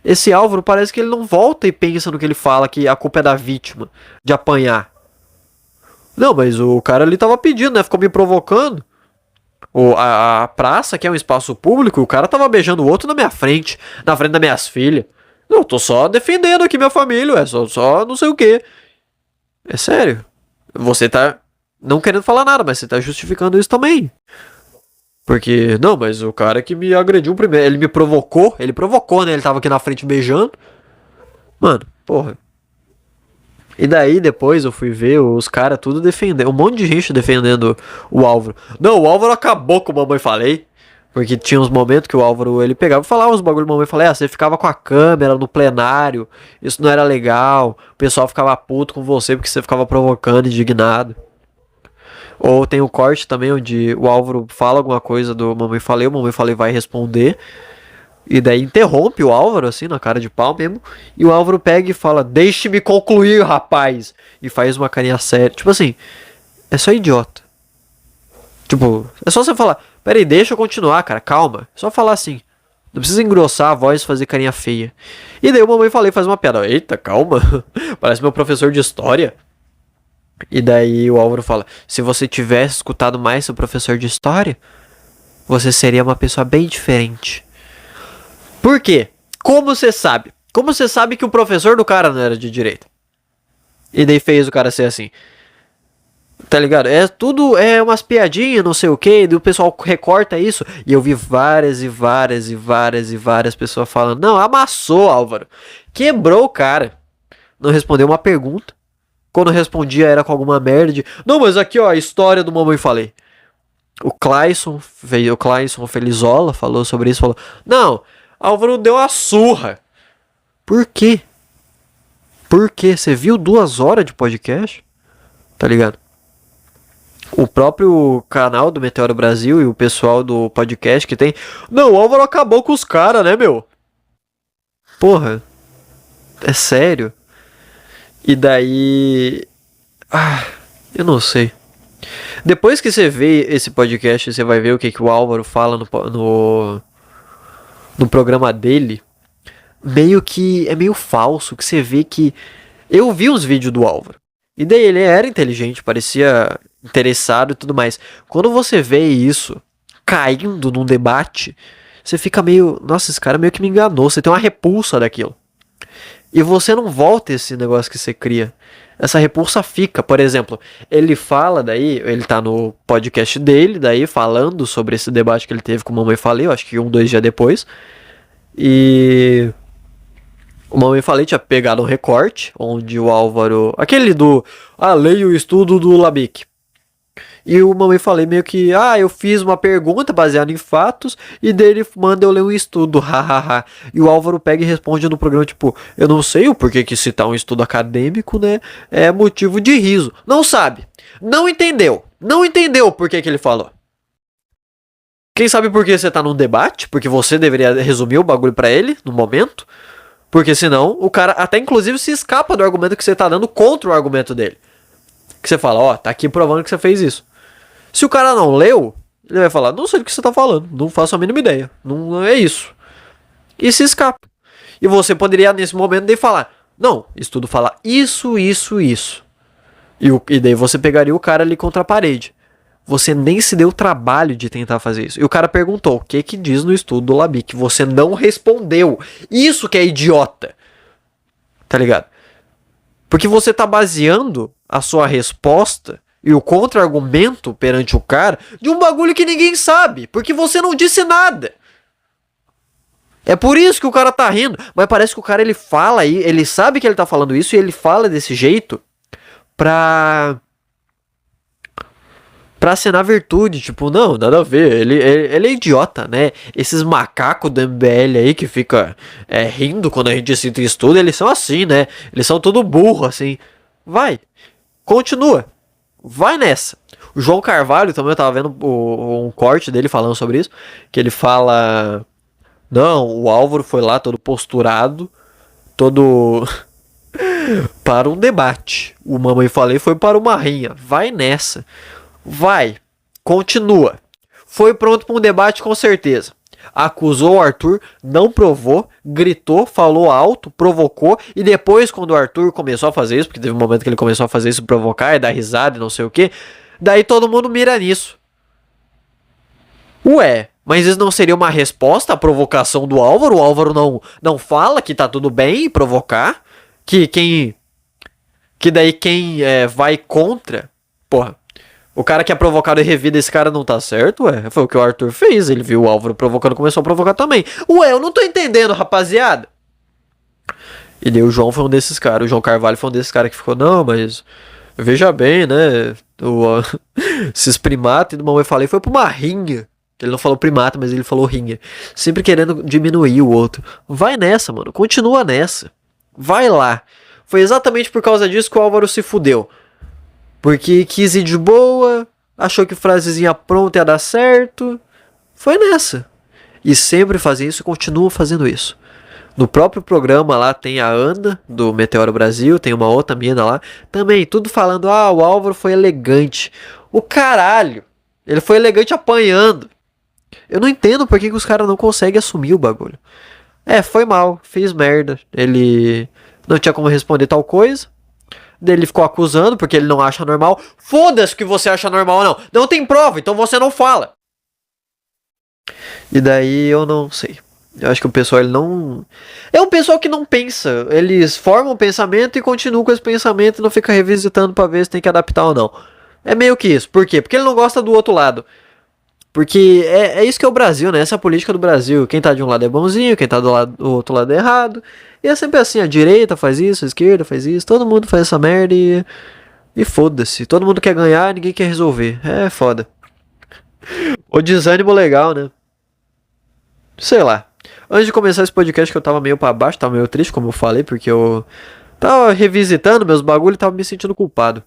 Esse Álvaro parece que ele não volta e pensa no que ele fala, que a culpa é da vítima, de apanhar. Não, mas o cara ali tava pedindo, né? Ficou me provocando. A praça, que é um espaço público, o cara tava beijando o outro na minha frente, na frente das minhas filhas. Não, eu tô só defendendo aqui minha família, é só não sei o que. É sério. Você tá não querendo falar nada, mas você tá justificando isso também. Porque, não, mas o cara que me agrediu primeiro, ele provocou, né? Ele tava aqui na frente beijando. Mano, porra. E daí depois eu fui ver os caras tudo defendendo, um monte de gente defendendo o Álvaro. Não, o Álvaro acabou com o Mamãe Falei. Porque tinha uns momentos que o Álvaro, ele pegava e falava uns bagulho do Mamãe Falei, você ficava com a câmera no plenário, isso não era legal, o pessoal ficava puto com você porque você ficava provocando, indignado. Ou tem o corte também onde o Álvaro fala alguma coisa do Mamãe Falei, o Mamãe Falei vai responder. E daí interrompe o Álvaro, assim, na cara de pau mesmo. E o Álvaro pega e fala, deixe-me concluir, rapaz. E faz uma carinha séria. Tipo assim, é só idiota. Tipo, é só você falar, peraí, deixa eu continuar, cara, calma. É só falar assim. Não precisa engrossar a voz e fazer carinha feia. E daí o Mamãe Falei faz uma piada. Eita, calma. Parece meu professor de história. E daí o Álvaro fala, se você tivesse escutado mais seu professor de história, você seria uma pessoa bem diferente. Por quê? Como você sabe? Como você sabe que o professor do cara não era de direita? E daí fez o cara ser assim. Tá ligado? É tudo, umas piadinhas, não sei o que, e o pessoal recorta isso. E eu vi várias pessoas falando, não, amassou, Álvaro. Quebrou o cara. Não respondeu uma pergunta. Quando respondia era com alguma merda de, não, mas aqui ó, a história do Mamãe Falei. O Clayson Felizola falou sobre isso, falou, não, Álvaro deu uma surra. Por quê? Por quê? Você viu 2 horas de podcast? Tá ligado? O próprio canal do Meteoro Brasil e o pessoal do podcast que tem. Não, o Álvaro acabou com os caras, né, meu? Porra. É sério? E daí. Ah, eu não sei. Depois que você vê esse podcast, você vai ver o que, que o Álvaro fala no programa dele. Meio que é meio falso, que você vê que. Eu vi uns vídeos do Álvaro. E daí ele era inteligente, parecia interessado e tudo mais. Quando você vê isso caindo num debate, você fica meio. Nossa, esse cara meio que me enganou. Você tem uma repulsa daquilo. E você não volta esse negócio que você cria. Essa repulsa fica. Por exemplo, ele fala daí, ele tá no podcast dele, daí falando sobre esse debate que ele teve com o Mamãe Falei, eu acho que 2 dias depois. E o Mamãe Falei tinha pegado um recorte, onde o Álvaro. Aquele do. Ah, leia o estudo do Labic. E o Mamãe Falei meio que. Ah, eu fiz uma pergunta baseada em fatos. E dele manda eu ler um estudo. Hahaha. E o Álvaro pega e responde no programa, tipo. Eu não sei o porquê que citar um estudo acadêmico, né? É motivo de riso. Não sabe. Não entendeu. Não entendeu o porquê que ele falou. Quem sabe por que você tá num debate? Porque você deveria resumir o bagulho pra ele no momento. Porque senão o cara até inclusive se escapa do argumento que você tá dando contra o argumento dele. Que você fala, ó, tá aqui provando que você fez isso. Se o cara não leu, ele vai falar, não sei do que você tá falando, não faço a mínima ideia, não é isso. E se escapa. E você poderia nesse momento daí falar, não, estudo fala isso, isso, isso. E daí você pegaria o cara ali contra a parede. Você nem se deu o trabalho de tentar fazer isso. E o cara perguntou, o que que diz no estudo do Labic? Você não respondeu. Isso que é idiota. Tá ligado? Porque você tá baseando a sua resposta e o contra-argumento perante o cara de um bagulho que ninguém sabe. Porque você não disse nada. É por isso que o cara tá rindo. Mas parece que o cara, ele fala aí, ele sabe que ele tá falando isso e ele fala desse jeito pra assinar virtude, tipo, não, nada a ver, ele é idiota, né? Esses macacos do MBL aí que fica rindo quando a gente cita estudo, eles são assim, né? Eles são todo burro, assim. Vai, continua, vai nessa. O João Carvalho também, eu tava vendo um corte dele falando sobre isso, que ele fala, não, o Álvaro foi lá todo posturado, todo para um debate. O Mamãe Falei foi para uma rinha, vai nessa. Vai, continua. Foi pronto para um debate com certeza. Acusou o Arthur, não provou, gritou, falou alto, provocou. E depois, quando o Arthur começou a fazer isso, porque teve um momento que ele começou a fazer isso, provocar e dar risada e não sei o que, daí todo mundo mira nisso. Ué, mas isso não seria uma resposta à provocação do Álvaro? O Álvaro não fala que tá tudo bem provocar? Que daí quem vai contra. Porra. O cara que é provocado e revida esse cara não tá certo, ué. Foi o que o Arthur fez. Ele viu o Álvaro provocando, começou a provocar também. Ué, eu não tô entendendo, rapaziada. E daí o João foi um desses caras. O João Carvalho foi um desses caras que ficou, não, mas veja bem, né? Esses primatas do Mamãe Falei foi pra uma rinha. Ele não falou primata, mas ele falou rinha. Sempre querendo diminuir o outro. Vai nessa, mano. Continua nessa. Vai lá. Foi exatamente por causa disso que o Álvaro se fudeu. Porque quis ir de boa, achou que frasezinha pronta ia dar certo. Foi nessa. E sempre fazem isso e continuam fazendo isso. No próprio programa lá tem a Ana, do Meteoro Brasil, tem uma outra mina lá. Também, tudo falando, o Álvaro foi elegante. O caralho, ele foi elegante apanhando. Eu não entendo por que os caras não conseguem assumir o bagulho. Foi mal, fiz merda. Ele não tinha como responder tal coisa. Ele ficou acusando porque ele não acha normal. Foda-se que você acha normal ou não. Não tem prova, então você não fala. E daí eu não sei. Eu acho que o pessoal, ele não... É um pessoal que não pensa. Eles formam um pensamento e continuam com esse pensamento e não fica revisitando pra ver se tem que adaptar ou não. É meio que isso. Por quê? Porque ele não gosta do outro lado. Porque é isso que é o Brasil, né? Essa é a política do Brasil. Quem tá de um lado é bonzinho, quem tá do outro lado é errado. E é sempre assim, a direita faz isso, a esquerda faz isso, todo mundo faz essa merda e foda-se. Todo mundo quer ganhar, ninguém quer resolver. É foda. O desânimo legal, né? Sei lá. Antes de começar esse podcast que eu tava meio pra baixo, tava meio triste, como eu falei, porque eu tava revisitando meus bagulhos e tava me sentindo culpado.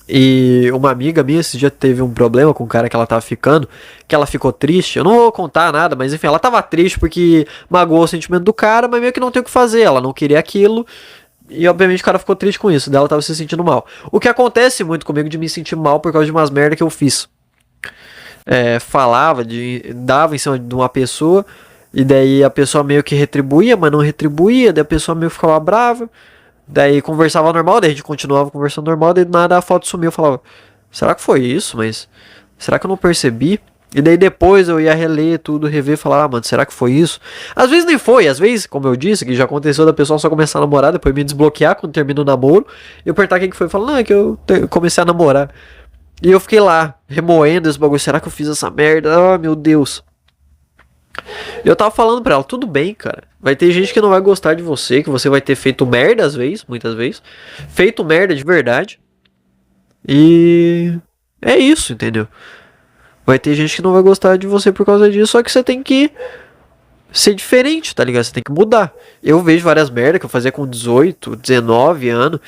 E uma amiga minha esse dia teve um problema com o cara que ela tava ficando, que ela ficou triste. Eu não vou contar nada, mas enfim, ela tava triste porque magoou o sentimento do cara, mas meio que não tem o que fazer. Ela não queria aquilo. E obviamente o cara ficou triste com isso, dela tava se sentindo mal. O que acontece muito comigo de me sentir mal por causa de umas merda que eu fiz. Dava em cima de uma pessoa, e daí a pessoa meio que retribuía, mas não retribuía, daí a pessoa meio que ficava brava, daí conversava normal, daí a gente continuava conversando normal, daí do nada a foto sumiu, eu falava, será que foi isso? Mas será que eu não percebi? E daí depois eu ia reler tudo, rever, falar, ah, mano, será que foi isso? Às vezes nem foi, às vezes, como eu disse, que já aconteceu da pessoa só começar a namorar, depois me desbloquear quando termina o namoro, e eu perguntar quem que foi, falar, não, é que eu comecei a namorar. E eu fiquei lá, remoendo esse bagulho, será que eu fiz essa merda? Ah, meu Deus. E eu tava falando pra ela, tudo bem, cara. Vai ter gente que não vai gostar de você, que você vai ter feito merda às vezes, muitas vezes. Feito merda de verdade. E é isso, entendeu? Vai ter gente que não vai gostar de você por causa disso, só que você tem que ser diferente, tá ligado? Você tem que mudar. Eu vejo várias merdas que eu fazia com 18, 19 anos.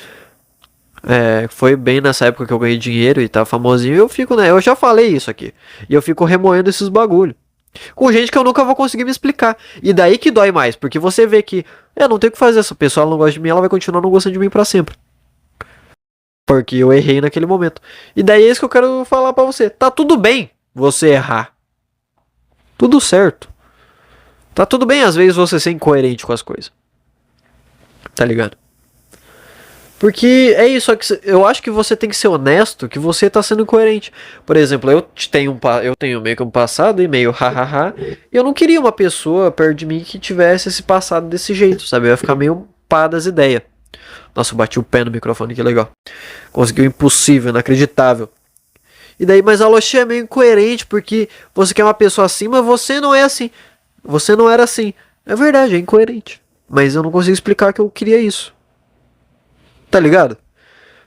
Foi bem nessa época que eu ganhei dinheiro e tava famosinho. E eu fico, né? Eu já falei isso aqui. E eu fico remoendo esses bagulho. Com gente que eu nunca vou conseguir me explicar. E daí que dói mais, porque você vê que eu não tenho o que fazer, essa pessoa ela não gosta de mim, ela vai continuar não gostando de mim pra sempre. Porque eu errei naquele momento. E daí é isso que eu quero falar pra você. Tá tudo bem você errar. Tudo certo. Tá tudo bem às vezes você ser incoerente com as coisas. Tá ligado? Porque é isso, eu acho que você tem que ser honesto, que você tá sendo incoerente. Por exemplo, eu tenho meio que um passado e meio hahaha, e eu não queria uma pessoa perto de mim que tivesse esse passado desse jeito, sabe? Eu ia ficar meio pá das ideias. Nossa, eu bati o pé no microfone, que legal. Conseguiu impossível, inacreditável. E daí, mas a Loxia é meio incoerente, porque você quer uma pessoa assim, mas você não é assim. Você não era assim. É verdade, é incoerente. Mas eu não consigo explicar que eu queria isso. Tá ligado?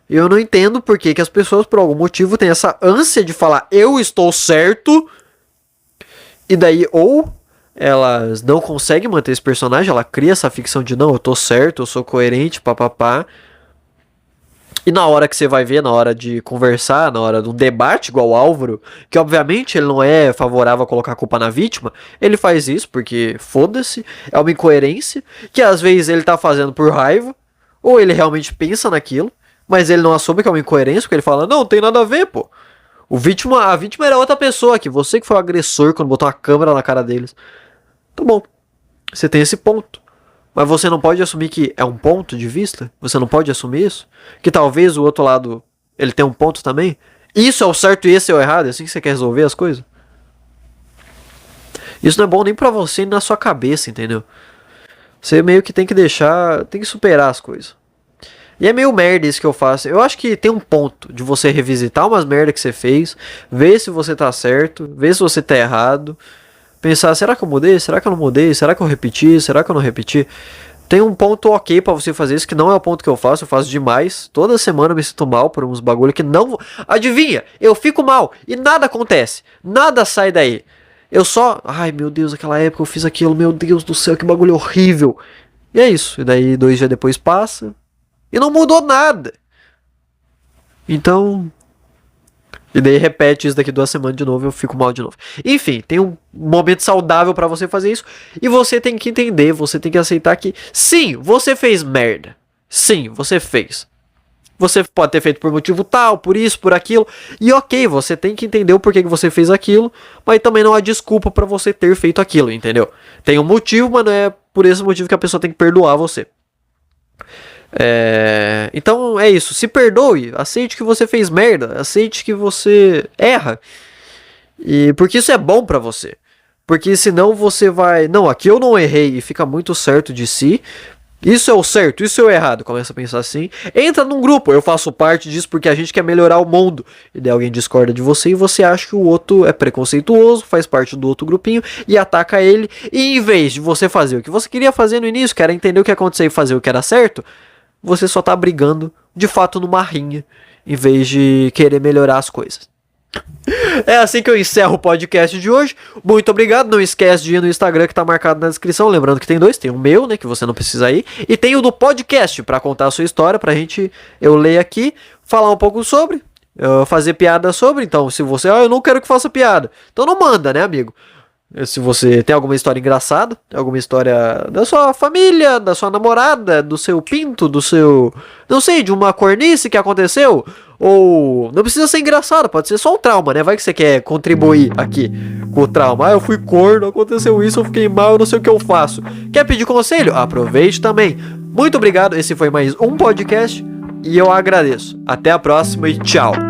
Eu não entendo por que as pessoas, por algum motivo, têm essa ânsia de falar eu estou certo. E daí, ou elas não conseguem manter esse personagem, ela cria essa ficção de não, eu tô certo, eu sou coerente, papapá. E na hora que você vai ver, na hora de conversar, na hora de um debate, igual o Álvaro, que obviamente ele não é favorável a colocar a culpa na vítima, ele faz isso porque, foda-se, é uma incoerência, que às vezes ele tá fazendo por raiva, ou ele realmente pensa naquilo, mas ele não assume que é uma incoerência, porque ele fala, não tem nada a ver, pô. A vítima era outra pessoa aqui, você que foi o agressor quando botou a câmera na cara deles. Tá bom, você tem esse ponto. Mas você não pode assumir que é um ponto de vista? Você não pode assumir isso? Que talvez o outro lado, ele tenha um ponto também? Isso é o certo e esse é o errado? É assim que você quer resolver as coisas? Isso não é bom nem pra você nem na sua cabeça, entendeu? Você meio que tem que deixar, tem que superar as coisas. E é meio merda isso que eu faço. Eu acho que tem um ponto de você revisitar umas merda que você fez, ver se você tá certo, ver se você tá errado. Pensar, será que eu mudei? Será que eu não mudei? Será que eu repeti? Será que eu não repeti? Tem um ponto ok pra você fazer isso, que não é o ponto que eu faço demais. Toda semana eu me sinto mal por uns bagulho que não... Adivinha? Eu fico mal e nada acontece. Nada sai daí. Eu só... Ai, meu Deus, aquela época eu fiz aquilo. Meu Deus do céu, que bagulho horrível. E é isso. E daí 2 dias depois passa e não mudou nada. Então... E daí repete isso daqui 2 semanas de novo e eu fico mal de novo. Enfim, tem um momento saudável pra você fazer isso. E você tem que entender, você tem que aceitar que sim, você fez merda. Sim, você fez. Você pode ter feito por motivo tal, por isso, por aquilo. E ok, você tem que entender o porquê que você fez aquilo. Mas também não há desculpa pra você ter feito aquilo, entendeu? Tem um motivo, mas não é por esse motivo que a pessoa tem que perdoar você. Então é isso, se perdoe, aceite que você fez merda, aceite que você erra, e porque isso é bom pra você, porque senão você vai, não, aqui eu não errei e fica muito certo de si, isso é o certo, isso é o errado, começa a pensar assim, entra num grupo, eu faço parte disso porque a gente quer melhorar o mundo, e daí alguém discorda de você e você acha que o outro é preconceituoso, faz parte do outro grupinho e ataca ele, e em vez de você fazer o que você queria fazer no início, que era entender o que aconteceu e fazer o que era certo, você só tá brigando, de fato, numa rinha, em vez de querer melhorar as coisas. É assim que eu encerro o podcast de hoje. Muito obrigado. Não esquece de ir no Instagram que tá marcado na descrição. Lembrando que tem 2, tem o meu, né, que você não precisa ir, e tem o do podcast, pra contar a sua história, eu ler aqui, falar um pouco sobre, fazer piada sobre. Então, se você, eu não quero que faça piada, então não manda, né, amigo? Se você tem alguma história engraçada, alguma história da sua família, da sua namorada, do seu pinto, do seu, não sei, de uma cornice que aconteceu, ou não precisa ser engraçado, pode ser só um trauma, né? Vai que você quer contribuir aqui com o trauma. Eu fui corno, aconteceu isso, eu fiquei mal, eu não sei o que eu faço. Quer pedir conselho? Aproveite também. Muito obrigado, esse foi mais um podcast e eu agradeço. Até a próxima e tchau.